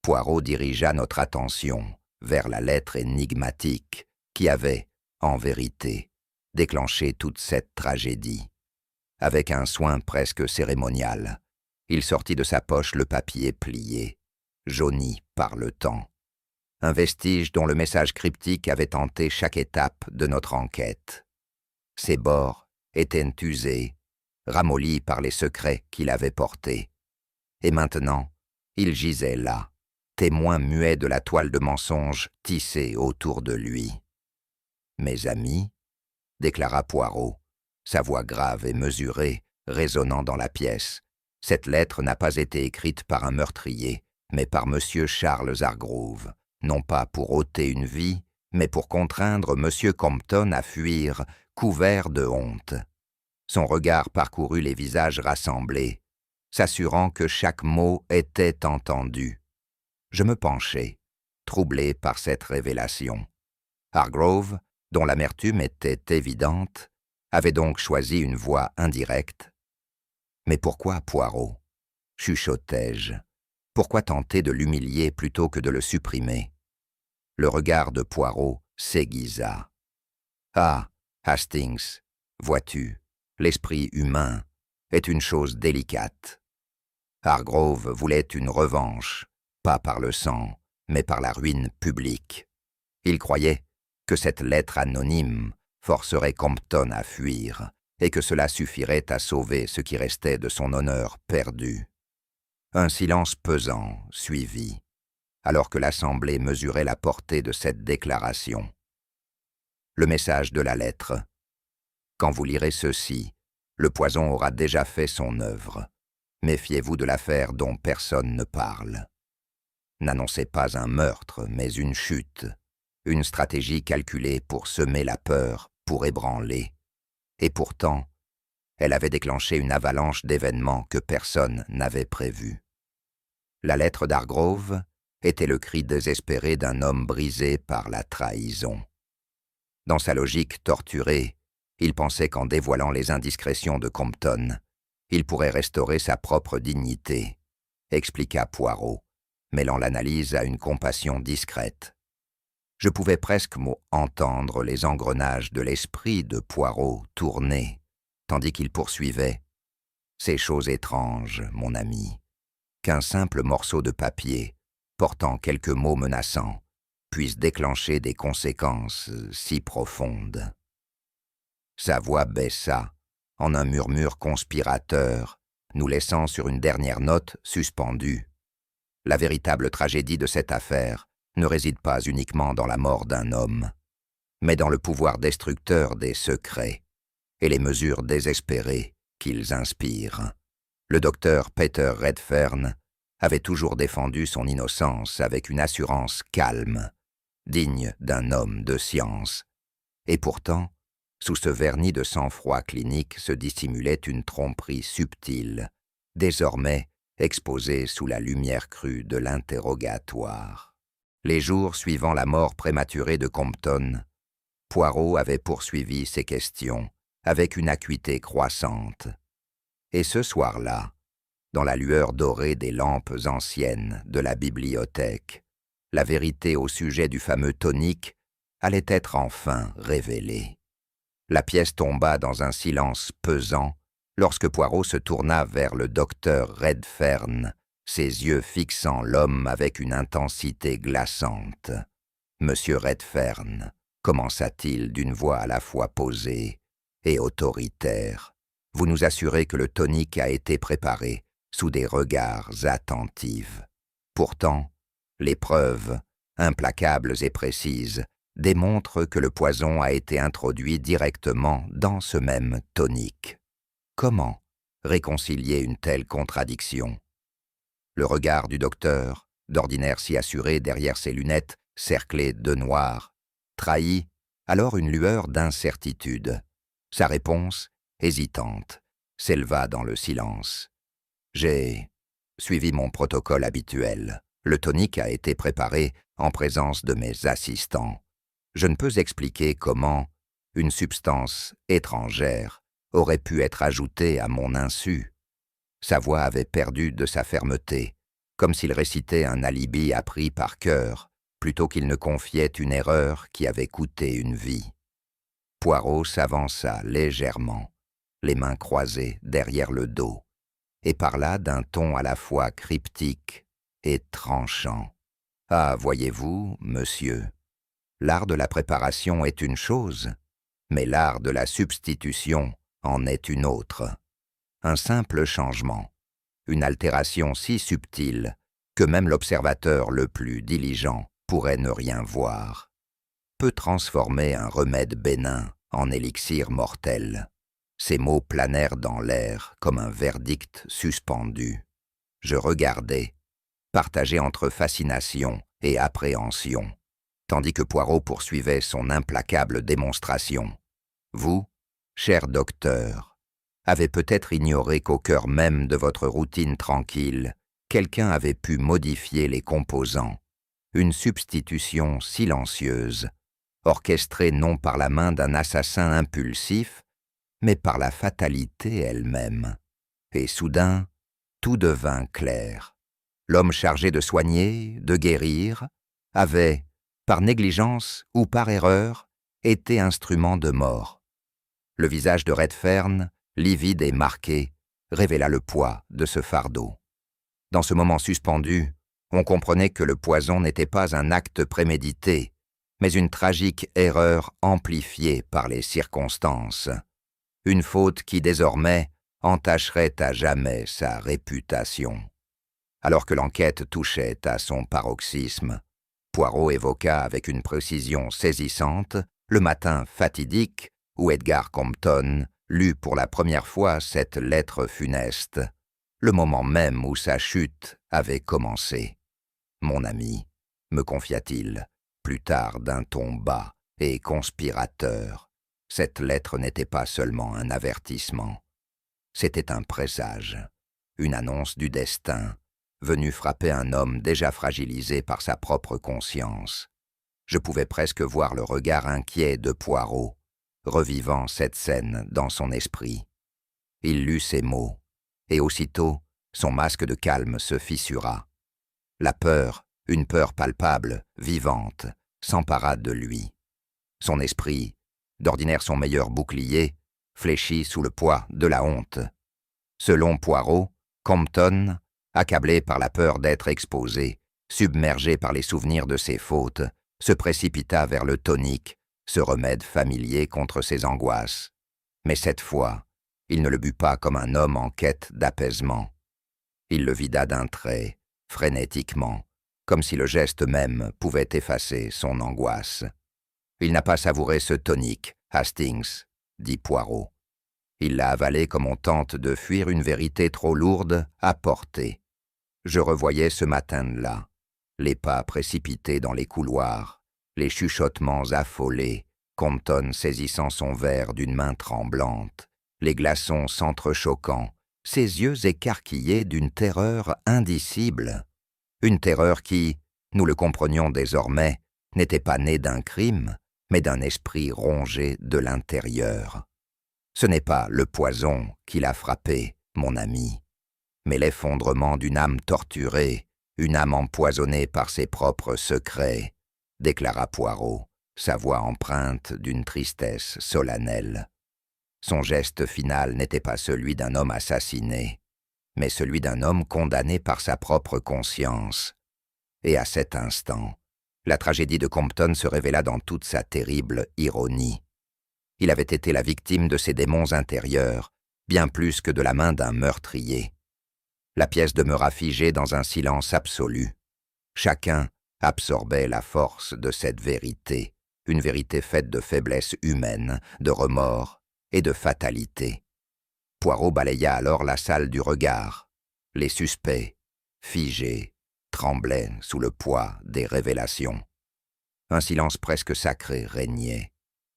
Poirot dirigea notre attention vers la lettre énigmatique qui avait, en vérité, déclenché toute cette tragédie. Avec un soin presque cérémonial, il sortit de sa poche le papier plié, jauni par le temps. Un vestige dont le message cryptique avait hanté chaque étape de notre enquête. Ses bords étaient usés, ramollis par les secrets qu'il avait portés. Et maintenant, il gisait là, témoin muet de la toile de mensonges tissée autour de lui. « Mes amis, » déclara Poirot, sa voix grave et mesurée résonnant dans la pièce, « cette lettre n'a pas été écrite par un meurtrier, mais par M. Charles Hargrove, non pas pour ôter une vie, mais pour contraindre M. Compton à fuir, couvert de honte. » Son regard parcourut les visages rassemblés, s'assurant que chaque mot était entendu. Je me penchai, troublé par cette révélation. Hargrove, dont l'amertume était évidente, avait donc choisi une voie indirecte. Mais pourquoi Poirot? Chuchotai-je. Pourquoi tenter de l'humilier plutôt que de le supprimer? Le regard de Poirot s'aiguisa. « Ah, Hastings, vois-tu, l'esprit humain est une chose délicate. Hargrove voulait une revanche, pas par le sang, mais par la ruine publique. Il croyait que cette lettre anonyme forcerait Compton à fuir et que cela suffirait à sauver ce qui restait de son honneur perdu. » Un silence pesant suivit, alors que l'Assemblée mesurait la portée de cette déclaration. Le message de la lettre. Quand vous lirez ceci, le poison aura déjà fait son œuvre. Méfiez-vous de l'affaire dont personne ne parle. N'annoncez pas un meurtre, mais une chute, une stratégie calculée pour semer la peur pour ébranler. Et pourtant, elle avait déclenché une avalanche d'événements que personne n'avait prévus. La lettre d'Hargrove était le cri désespéré d'un homme brisé par la trahison. Dans sa logique torturée, il pensait qu'en dévoilant les indiscrétions de Compton, il pourrait restaurer sa propre dignité, expliqua Poirot, mêlant l'analyse à une compassion discrète. Je pouvais presque entendre les engrenages de l'esprit de Poirot tourner, tandis qu'il poursuivait. « C'est chose étrange, mon ami, qu'un simple morceau de papier, portant quelques mots menaçants, puisse déclencher des conséquences si profondes. » Sa voix baissa, en un murmure conspirateur, nous laissant sur une dernière note suspendue. La véritable tragédie de cette affaire ne réside pas uniquement dans la mort d'un homme, mais dans le pouvoir destructeur des secrets et les mesures désespérées qu'ils inspirent. Le docteur Peter Redfern avait toujours défendu son innocence avec une assurance calme, digne d'un homme de science. Et pourtant, sous ce vernis de sang-froid clinique se dissimulait une tromperie subtile, désormais exposée sous la lumière crue de l'interrogatoire. Les jours suivant la mort prématurée de Compton, Poirot avait poursuivi ses questions avec une acuité croissante. Et ce soir-là, dans la lueur dorée des lampes anciennes de la bibliothèque, la vérité au sujet du fameux tonique allait être enfin révélée. La pièce tomba dans un silence pesant lorsque Poirot se tourna vers le docteur Redfern, ses yeux fixant l'homme avec une intensité glaçante. « Monsieur Redfern, » commença-t-il d'une voix à la fois posée et autoritaire, « vous nous assurez que le tonique a été préparé sous des regards attentifs. Pourtant, les preuves, implacables et précises, démontrent que le poison a été introduit directement dans ce même tonique. Comment réconcilier une telle contradiction? » Le regard du docteur, d'ordinaire si assuré derrière ses lunettes cerclées de noir, trahit alors une lueur d'incertitude. Sa réponse, hésitante, s'éleva dans le silence. « J'ai suivi mon protocole habituel. Le tonique a été préparé en présence de mes assistants. Je ne peux expliquer comment une substance étrangère aurait pu être ajoutée à mon insu. » Sa voix avait perdu de sa fermeté, comme s'il récitait un alibi appris par cœur, plutôt qu'il ne confiait une erreur qui avait coûté une vie. Poirot s'avança légèrement, les mains croisées derrière le dos, et parla d'un ton à la fois cryptique et tranchant. « Ah, voyez-vous, monsieur, l'art de la préparation est une chose, mais l'art de la substitution en est une autre. Un simple changement, une altération si subtile que même l'observateur le plus diligent pourrait ne rien voir, peut transformer un remède bénin en élixir mortel. » Ces mots planèrent dans l'air comme un verdict suspendu. Je regardais, partagé entre fascination et appréhension, tandis que Poirot poursuivait son implacable démonstration. « Vous, cher docteur, avez peut-être ignoré qu'au cœur même de votre routine tranquille, quelqu'un avait pu modifier les composants, une substitution silencieuse, orchestrée non par la main d'un assassin impulsif, mais par la fatalité elle-même. Et soudain, tout devint clair. L'homme chargé de soigner, de guérir, avait, par négligence ou par erreur, été instrument de mort. Le visage de Redfern, livide et marqué, révéla le poids de ce fardeau. Dans ce moment suspendu, on comprenait que le poison n'était pas un acte prémédité, mais une tragique erreur amplifiée par les circonstances. Une faute qui, désormais, entacherait à jamais sa réputation. Alors que l'enquête touchait à son paroxysme, Poirot évoqua avec une précision saisissante le matin fatidique où Edgar Compton lut pour la première fois cette lettre funeste, le moment même où sa chute avait commencé. « Mon ami, » me confia-t-il, plus tard d'un ton bas et conspirateur, Cette lettre n'était pas seulement un avertissement. C'était un présage, une annonce du destin, venue frapper un homme déjà fragilisé par sa propre conscience. Je pouvais presque voir le regard inquiet de Poirot, revivant cette scène dans son esprit. Il lut ces mots, et aussitôt, son masque de calme se fissura. La peur, une peur palpable, vivante, s'empara de lui. Son esprit, d'ordinaire son meilleur bouclier, fléchit sous le poids de la honte. Selon Poirot, Compton, accablé par la peur d'être exposé, submergé par les souvenirs de ses fautes, se précipita vers le tonique, ce remède familier contre ses angoisses. Mais cette fois, il ne le but pas comme un homme en quête d'apaisement. Il le vida d'un trait, frénétiquement, comme si le geste même pouvait effacer son angoisse. « Il n'a pas savouré ce tonique, Hastings, » dit Poirot. Il l'a avalé comme on tente de fuir une vérité trop lourde à porter. Je revoyais ce matin-là, les pas précipités dans les couloirs, les chuchotements affolés, Compton saisissant son verre d'une main tremblante, les glaçons s'entrechoquant, ses yeux écarquillés d'une terreur indicible. Une terreur qui, nous le comprenions désormais, n'était pas née d'un crime, mais d'un esprit rongé de l'intérieur. Ce n'est pas le poison qui l'a frappé, mon ami, mais l'effondrement d'une âme torturée, une âme empoisonnée par ses propres secrets, déclara Poirot, sa voix empreinte d'une tristesse solennelle. Son geste final n'était pas celui d'un homme assassiné, mais celui d'un homme condamné par sa propre conscience. Et à cet instant, la tragédie de Compton se révéla dans toute sa terrible ironie. Il avait été la victime de ses démons intérieurs, bien plus que de la main d'un meurtrier. La pièce demeura figée dans un silence absolu. Chacun absorbait la force de cette vérité, une vérité faite de faiblesse humaine, de remords et de fatalité. Poirot balaya alors la salle du regard. Les suspects, figés, tremblaient sous le poids des révélations. Un silence presque sacré régnait,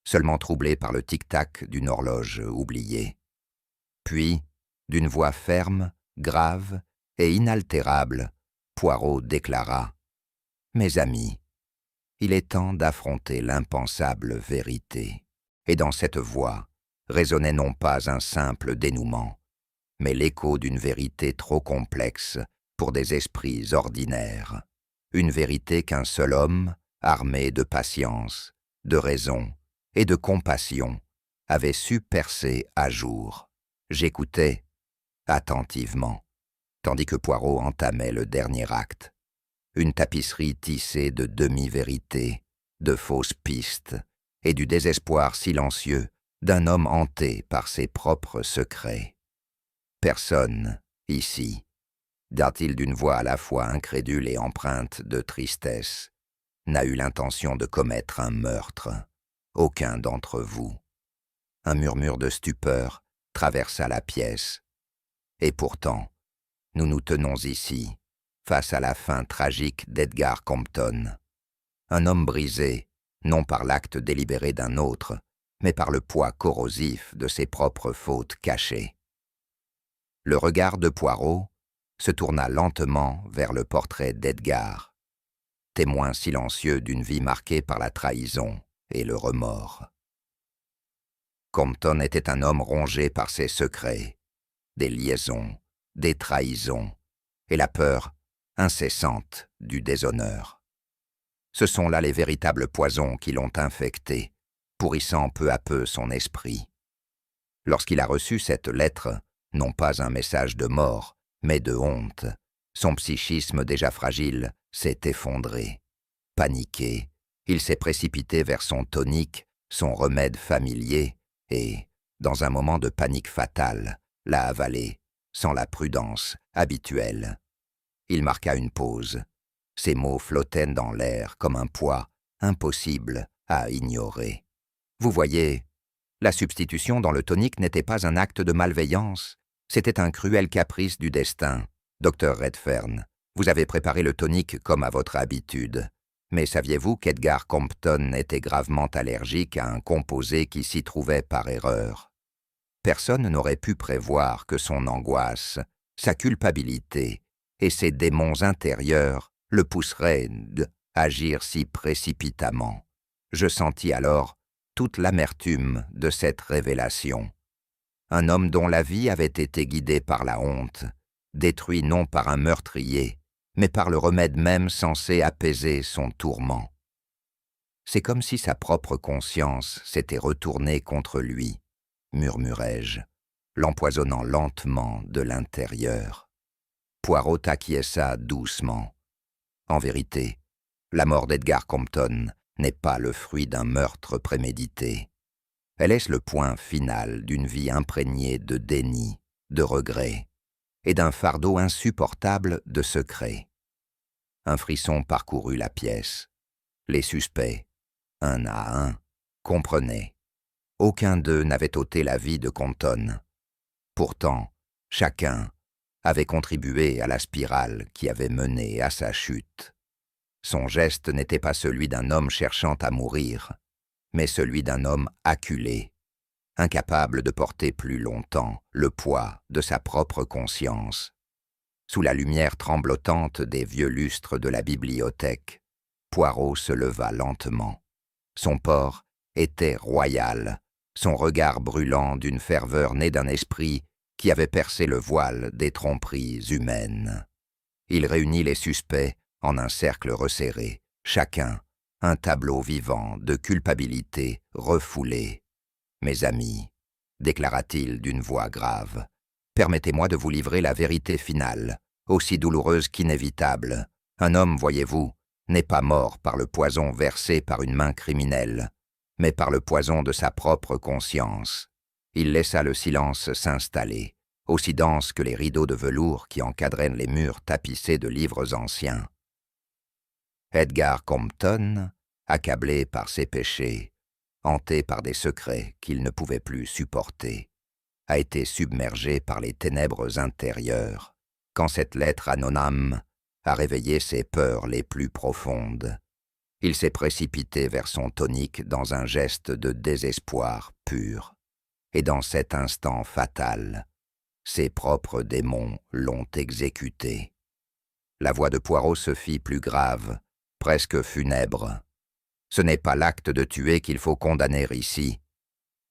seulement troublé par le tic-tac d'une horloge oubliée. Puis, d'une voix ferme, grave et inaltérable, Poirot déclara « Mes amis, il est temps d'affronter l'impensable vérité. » Et dans cette voix résonnait non pas un simple dénouement, mais l'écho d'une vérité trop complexe pour des esprits ordinaires, une vérité qu'un seul homme, armé de patience, de raison et de compassion, avait su percer à jour. J'écoutais attentivement, tandis que Poirot entamait le dernier acte. Une tapisserie tissée de demi-vérités, de fausses pistes et du désespoir silencieux d'un homme hanté par ses propres secrets. Personne, ici, dit-il d'une voix à la fois incrédule et empreinte de tristesse, n'a eu l'intention de commettre un meurtre. Aucun d'entre vous. Un murmure de stupeur traversa la pièce. Et pourtant, nous nous tenons ici, face à la fin tragique d'Edgar Compton. Un homme brisé, non par l'acte délibéré d'un autre, mais par le poids corrosif de ses propres fautes cachées. Le regard de Poirot se tourna lentement vers le portrait d'Edgar, témoin silencieux d'une vie marquée par la trahison et le remords. Compton était un homme rongé par ses secrets, des liaisons, des trahisons et la peur incessante du déshonneur. Ce sont là les véritables poisons qui l'ont infecté, pourrissant peu à peu son esprit. Lorsqu'il a reçu cette lettre, non pas un message de mort, mais de honte, son psychisme déjà fragile s'est effondré. Paniqué, il s'est précipité vers son tonique, son remède familier, et, dans un moment de panique fatale, l'a avalé, sans la prudence habituelle. Il marqua une pause. Ses mots flottaient dans l'air comme un poids impossible à ignorer. Vous voyez, la substitution dans le tonique n'était pas un acte de malveillance, c'était un cruel caprice du destin. Docteur Redfern, vous avez préparé le tonique comme à votre habitude, Mais saviez-vous qu'Edgar Compton était gravement allergique à un composé qui s'y trouvait par erreur? Personne n'aurait pu prévoir que son angoisse, sa culpabilité et ses démons intérieurs le pousseraient à agir si précipitamment. Je sentis alors toute l'amertume de cette révélation. Un homme dont la vie avait été guidée par la honte, détruit non par un meurtrier, mais par le remède même censé apaiser son tourment. C'est comme si sa propre conscience s'était retournée contre lui, murmurai-je, l'empoisonnant lentement de l'intérieur. Poirot acquiesça doucement. En vérité, la mort d'Edgar Compton n'est pas le fruit d'un meurtre prémédité. Elle est le point final d'une vie imprégnée de déni, de regrets et d'un fardeau insupportable de secrets. Un frisson parcourut la pièce. Les suspects, un à un, comprenaient. Aucun d'eux n'avait ôté la vie de Compton. Pourtant, chacun avait contribué à la spirale qui avait mené à sa chute. Son geste n'était pas celui d'un homme cherchant à mourir, mais celui d'un homme acculé, incapable de porter plus longtemps le poids de sa propre conscience. Sous la lumière tremblotante des vieux lustres de la bibliothèque, Poirot se leva lentement. Son port était royal, son regard brûlant d'une ferveur née d'un esprit qui avait percé le voile des tromperies humaines. Il réunit les suspects en un cercle resserré, chacun un tableau vivant de culpabilité refoulée. « Mes amis, déclara-t-il d'une voix grave, permettez-moi de vous livrer la vérité finale, aussi douloureuse qu'inévitable. Un homme, voyez-vous, n'est pas mort par le poison versé par une main criminelle, mais par le poison de sa propre conscience. » Il laissa le silence s'installer, aussi dense que les rideaux de velours qui encadraient les murs tapissés de livres anciens. Edgar Compton, accablé par ses péchés, hanté par des secrets qu'il ne pouvait plus supporter, a été submergé par les ténèbres intérieures, quand cette lettre anonyme a réveillé ses peurs les plus profondes. Il s'est précipité vers son tonique dans un geste de désespoir pur. Et dans cet instant fatal, ses propres démons l'ont exécuté. La voix de Poirot se fit plus grave, presque funèbre. Ce n'est pas l'acte de tuer qu'il faut condamner ici,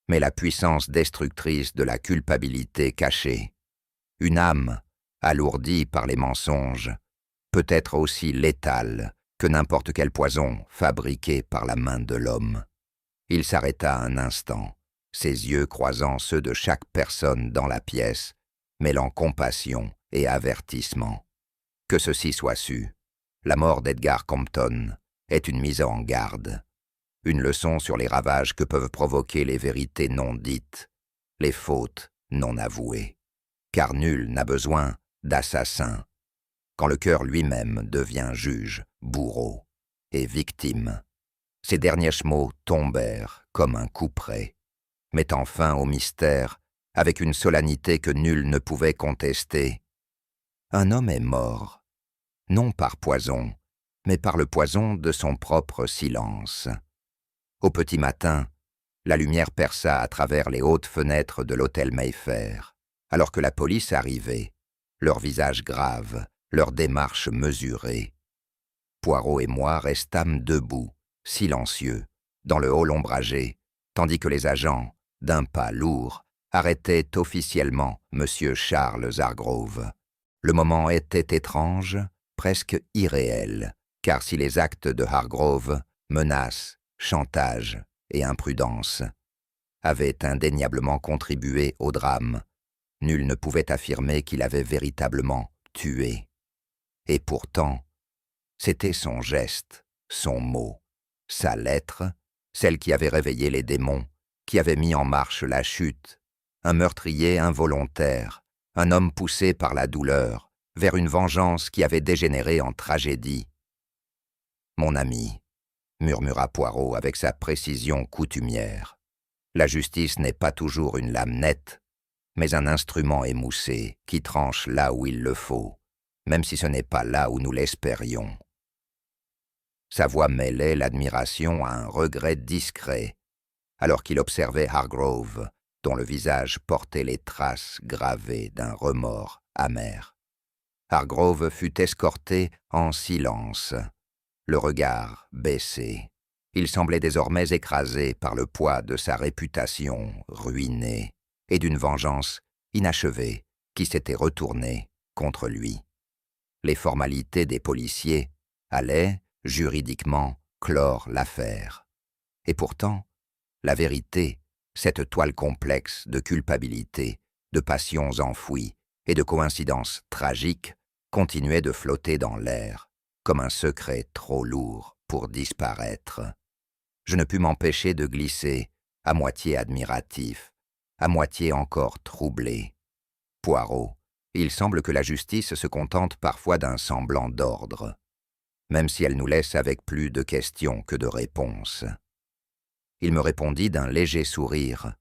mais la puissance destructrice de la culpabilité cachée. Une âme, alourdie par les mensonges, peut être aussi létale que n'importe quel poison fabriqué par la main de l'homme. Il s'arrêta un instant, ses yeux croisant ceux de chaque personne dans la pièce, mêlant compassion et avertissement. Que ceci soit su, la mort d'Edgar Compton est une mise en garde, une leçon sur les ravages que peuvent provoquer les vérités non dites, les fautes non avouées. Car nul n'a besoin d'assassin quand le cœur lui-même devient juge, bourreau et victime. Ces derniers mots tombèrent comme un couperet, mettant fin au mystère avec une solennité que nul ne pouvait contester. Un homme est mort, non par poison, mais par le poison de son propre silence. Au petit matin, la lumière perça à travers les hautes fenêtres de l'hôtel Mayfair, alors que la police arrivait, leurs visages graves, leurs démarches mesurées. Poirot et moi restâmes debout, silencieux, dans le hall ombragé, tandis que les agents, d'un pas lourd, arrêtaient officiellement M. Charles Hargrove. Le moment était étrange, presque irréel, car si les actes de Hargrove, menaces, chantage et imprudence, avaient indéniablement contribué au drame, nul ne pouvait affirmer qu'il avait véritablement tué. Et pourtant, c'était son geste, son mot, sa lettre, celle qui avait réveillé les démons, qui avait mis en marche la chute, un meurtrier involontaire, un homme poussé par la douleur, vers une vengeance qui avait dégénéré en tragédie. « Mon ami, » murmura Poirot avec sa précision coutumière, « la justice n'est pas toujours une lame nette, mais un instrument émoussé qui tranche là où il le faut, même si ce n'est pas là où nous l'espérions. » Sa voix mêlait l'admiration à un regret discret, alors qu'il observait Hargrove, dont le visage portait les traces gravées d'un remords amer. Hargrove fut escorté en silence, le regard baissé. Il semblait désormais écrasé par le poids de sa réputation ruinée et d'une vengeance inachevée qui s'était retournée contre lui. Les formalités des policiers allaient, juridiquement, clore l'affaire. Et pourtant, la vérité, cette toile complexe de culpabilité, de passions enfouies et de coïncidences tragiques, continuait de flotter dans l'air, comme un secret trop lourd pour disparaître. Je ne pus m'empêcher de glisser, à moitié admiratif, à moitié encore troublé. Poirot, il semble que la justice se contente parfois d'un semblant d'ordre, même si elle nous laisse avec plus de questions que de réponses. Il me répondit d'un léger sourire,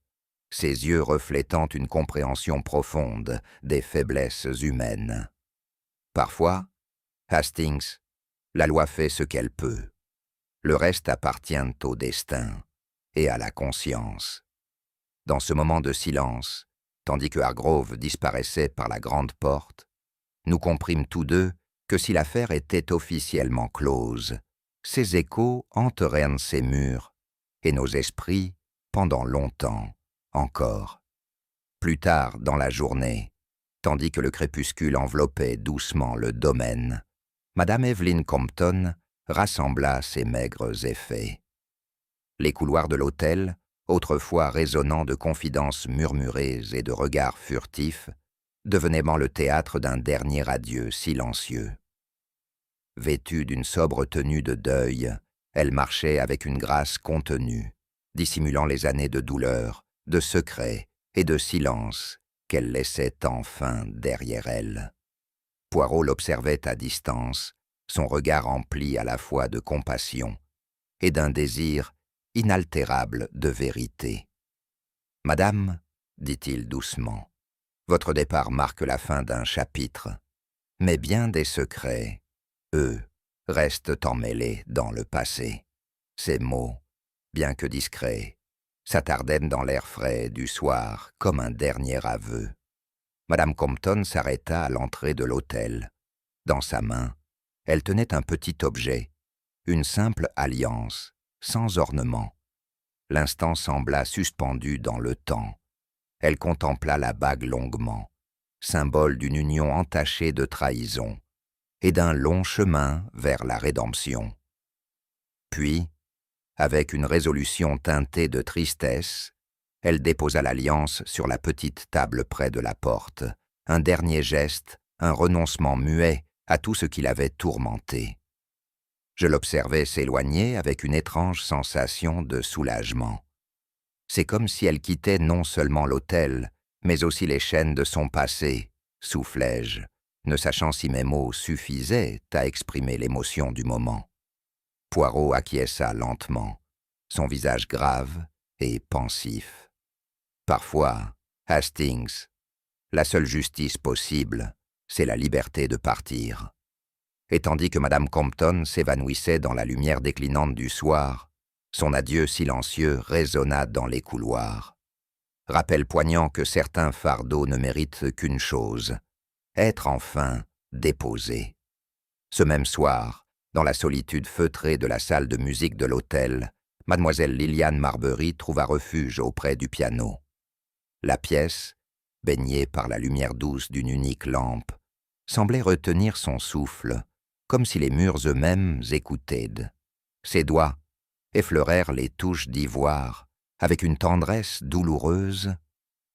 ses yeux reflétant une compréhension profonde des faiblesses humaines. Parfois, Hastings, la loi fait ce qu'elle peut. Le reste appartient au destin et à la conscience. Dans ce moment de silence, tandis que Hargrove disparaissait par la grande porte, nous comprîmes tous deux que si l'affaire était officiellement close, ses échos hanteraient ses murs et nos esprits pendant longtemps encore. Plus tard dans la journée, tandis que le crépuscule enveloppait doucement le domaine, Madame Evelyn Compton rassembla ses maigres effets. Les couloirs de l'hôtel, autrefois résonnants de confidences murmurées et de regards furtifs, devenaient le théâtre d'un dernier adieu silencieux. Vêtue d'une sobre tenue de deuil, elle marchait avec une grâce contenue, dissimulant les années de douleur, de secret et de silence qu'elle laissait enfin derrière elle. Poirot l'observait à distance, son regard empli à la fois de compassion et d'un désir inaltérable de vérité. « Madame, dit-il doucement, votre départ marque la fin d'un chapitre, mais bien des secrets, eux, restent emmêlés dans le passé. » Ces mots, bien que discrets, s'attardaient dans l'air frais du soir comme un dernier aveu. Madame Compton s'arrêta à l'entrée de l'hôtel. Dans sa main, elle tenait un petit objet, une simple alliance, sans ornement. L'instant sembla suspendu dans le temps. Elle contempla la bague longuement, symbole d'une union entachée de trahison et d'un long chemin vers la rédemption. Puis, avec une résolution teintée de tristesse, elle déposa l'alliance sur la petite table près de la porte, un dernier geste, un renoncement muet à tout ce qui l'avait tourmenté. Je l'observais s'éloigner avec une étrange sensation de soulagement. C'est comme si elle quittait non seulement l'hôtel, mais aussi les chaînes de son passé, soufflai-je, ne sachant si mes mots suffisaient à exprimer l'émotion du moment. Poirot acquiesça lentement, son visage grave et pensif. Parfois, Hastings, la seule justice possible, c'est la liberté de partir. Et tandis que Madame Compton s'évanouissait dans la lumière déclinante du soir, son adieu silencieux résonna dans les couloirs. Rappel poignant que certains fardeaux ne méritent qu'une chose, être enfin déposé. Ce même soir, dans la solitude feutrée de la salle de musique de l'hôtel, mademoiselle Liliane Marbury trouva refuge auprès du piano. La pièce, baignée par la lumière douce d'une unique lampe, semblait retenir son souffle, comme si les murs eux-mêmes écoutaient. Ses doigts effleurèrent les touches d'ivoire, avec une tendresse douloureuse.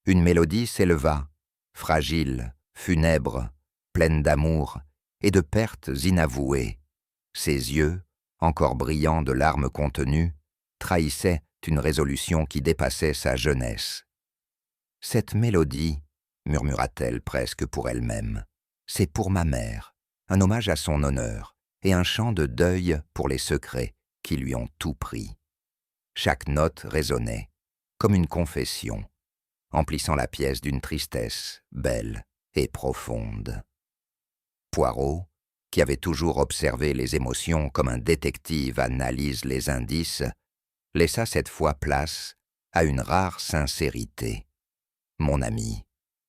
Une mélodie s'éleva, fragile, funèbre, pleine d'amour et de pertes inavouées. Ses yeux, encore brillants de larmes contenues, trahissaient une résolution qui dépassait sa jeunesse. « Cette mélodie, murmura-t-elle presque pour elle-même, c'est pour ma mère, un hommage à son honneur et un chant de deuil pour les secrets qui lui ont tout pris. » Chaque note résonnait, comme une confession, emplissant la pièce d'une tristesse belle et profonde. Poirot, qui avait toujours observé les émotions comme un détective analyse les indices, laissa cette fois place à une rare sincérité. « Mon ami,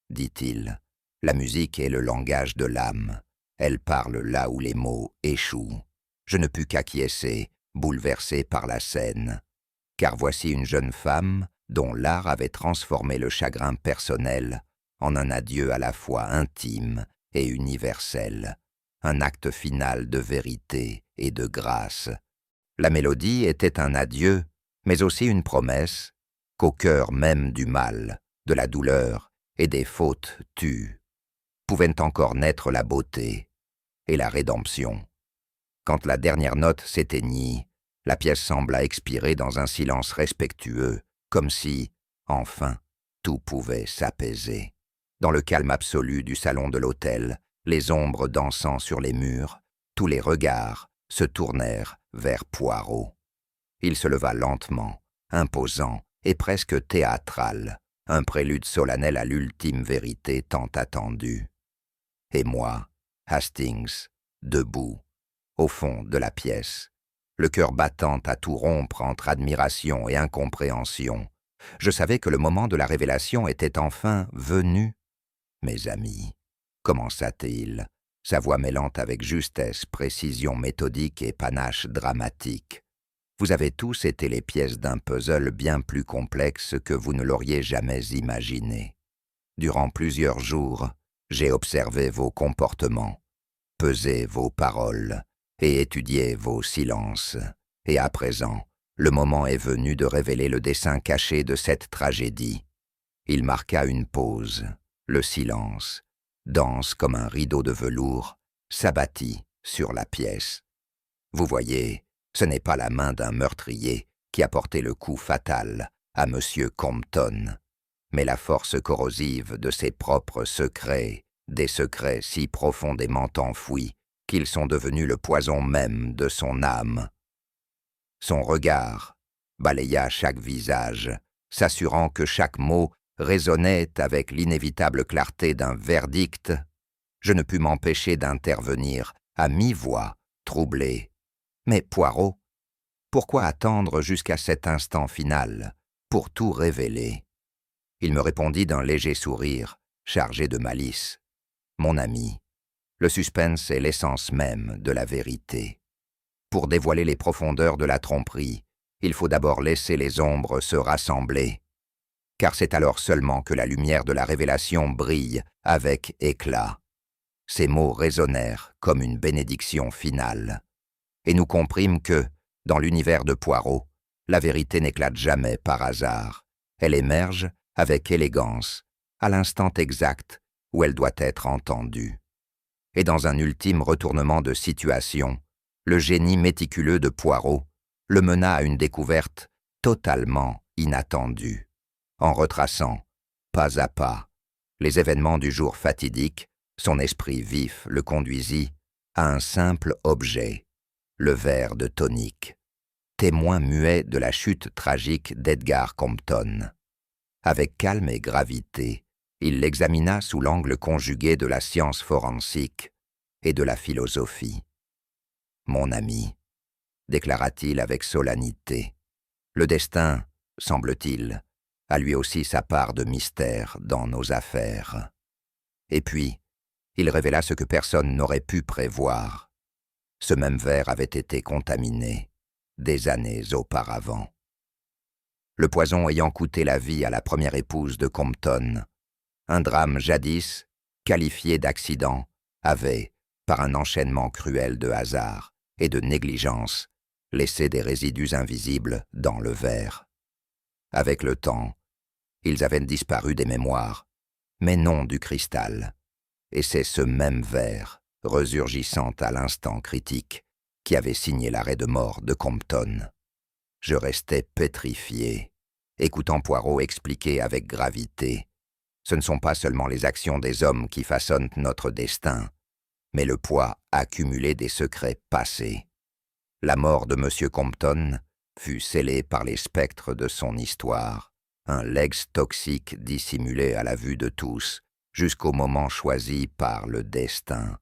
dit-il, la musique est le langage de l'âme. Elle parle là où les mots échouent. Je ne pus qu'acquiescer, bouleversé par la scène. Car voici une jeune femme dont l'art avait transformé le chagrin personnel en un adieu à la fois intime et universel, un acte final de vérité et de grâce. La mélodie était un adieu, mais aussi une promesse qu'au cœur même du mal, de la douleur et des fautes tues, pouvait encore naître la beauté et la rédemption. Quand la dernière note s'éteignit, la pièce sembla expirer dans un silence respectueux, comme si, enfin, tout pouvait s'apaiser. Dans le calme absolu du salon de l'hôtel, les ombres dansant sur les murs, tous les regards se tournèrent vers Poirot. Il se leva lentement, imposant et presque théâtral, un prélude solennel à l'ultime vérité tant attendue. Et moi, Hastings, debout, au fond de la pièce, le cœur battant à tout rompre entre admiration et incompréhension, je savais que le moment de la révélation était enfin venu. « Mes amis, commença-t-il, sa voix mêlant avec justesse, précision méthodique et panache dramatique. Vous avez tous été les pièces d'un puzzle bien plus complexe que vous ne l'auriez jamais imaginé. Durant plusieurs jours, j'ai observé vos comportements, pesé vos paroles et étudié vos silences. Et à présent, le moment est venu de révéler le dessein caché de cette tragédie. » Il marqua une pause. Le silence, dense comme un rideau de velours, s'abattit sur la pièce. Vous voyez, ce n'est pas la main d'un meurtrier qui a porté le coup fatal à M. Compton, mais la force corrosive de ses propres secrets, des secrets si profondément enfouis qu'ils sont devenus le poison même de son âme. Son regard balaya chaque visage, s'assurant que chaque mot résonnait avec l'inévitable clarté d'un verdict. Je ne pus m'empêcher d'intervenir, à mi-voix, troublé. « Mais Poirot, pourquoi attendre jusqu'à cet instant final, pour tout révéler ?» Il me répondit d'un léger sourire, chargé de malice. « Mon ami, le suspense est l'essence même de la vérité. Pour dévoiler les profondeurs de la tromperie, il faut d'abord laisser les ombres se rassembler. Car c'est alors seulement que la lumière de la révélation brille avec éclat. » Ces mots résonnèrent comme une bénédiction finale. Et nous comprîmes que, dans l'univers de Poirot, la vérité n'éclate jamais par hasard. Elle émerge avec élégance, à l'instant exact où elle doit être entendue. Et dans un ultime retournement de situation, le génie méticuleux de Poirot le mena à une découverte totalement inattendue. En retraçant, pas à pas, les événements du jour fatidique, son esprit vif le conduisit à un simple objet, le verre de tonique, témoin muet de la chute tragique d'Edgar Compton. Avec calme et gravité, il l'examina sous l'angle conjugué de la science forensique et de la philosophie. « Mon ami, déclara-t-il avec solennité, le destin, semble-t-il, a lui aussi sa part de mystère dans nos affaires. » Et puis, il révéla ce que personne n'aurait pu prévoir. Ce même verre avait été contaminé des années auparavant. Le poison ayant coûté la vie à la première épouse de Compton, un drame jadis, qualifié d'accident, avait, par un enchaînement cruel de hasard et de négligence, laissé des résidus invisibles dans le verre. Avec le temps, ils avaient disparu des mémoires, mais non du cristal. Et c'est ce même verre, resurgissant à l'instant critique, qui avait signé l'arrêt de mort de Compton. Je restais pétrifié, écoutant Poirot expliquer avec gravité. Ce ne sont pas seulement les actions des hommes qui façonnent notre destin, mais le poids accumulé des secrets passés. La mort de M. Compton fut scellée par les spectres de son histoire, un legs toxique dissimulé à la vue de tous, jusqu'au moment choisi par le destin.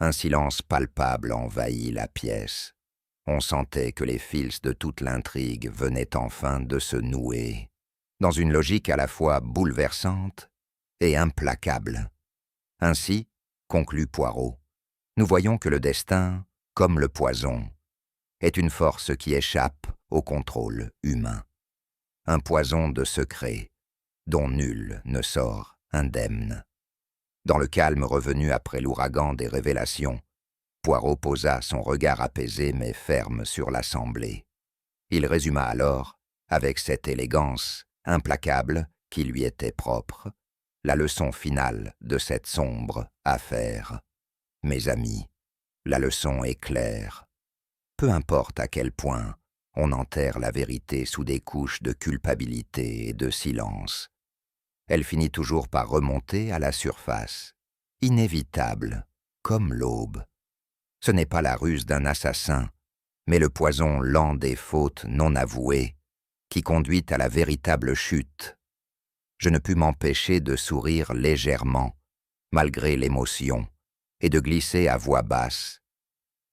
Un silence palpable envahit la pièce. On sentait que les fils de toute l'intrigue venaient enfin de se nouer, dans une logique à la fois bouleversante et implacable. Ainsi, conclut Poirot, nous voyons que le destin, comme le poison, est une force qui échappe au contrôle humain. Un poison de secret dont nul ne sort indemne. Dans le calme revenu après l'ouragan des révélations, Poirot posa son regard apaisé mais ferme sur l'assemblée. Il résuma alors, avec cette élégance implacable qui lui était propre, la leçon finale de cette sombre affaire. Mes amis, la leçon est claire. Peu importe à quel point on enterre la vérité sous des couches de culpabilité et de silence, elle finit toujours par remonter à la surface, inévitable, comme l'aube. Ce n'est pas la ruse d'un assassin, mais le poison lent des fautes non avouées qui conduit à la véritable chute. Je ne pus m'empêcher de sourire légèrement, malgré l'émotion, et de glisser à voix basse.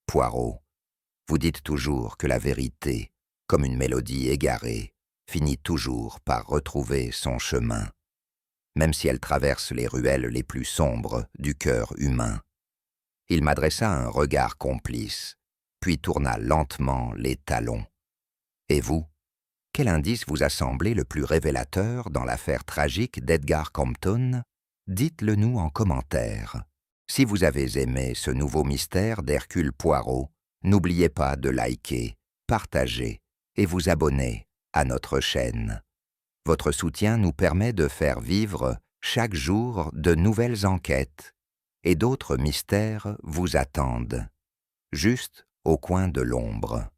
Poirot, vous dites toujours que la vérité, comme une mélodie égarée, finit toujours par retrouver son chemin, même si elle traverse les ruelles les plus sombres du cœur humain. Il m'adressa un regard complice, puis tourna lentement les talons. Et vous, quel indice vous a semblé le plus révélateur dans l'affaire tragique d'Edgar Compton? Dites-le nous en commentaire. Si vous avez aimé ce nouveau mystère d'Hercule Poirot, n'oubliez pas de liker, partager et vous abonner à notre chaîne. Votre soutien nous permet de faire vivre chaque jour de nouvelles enquêtes et d'autres mystères vous attendent, juste au coin de l'ombre.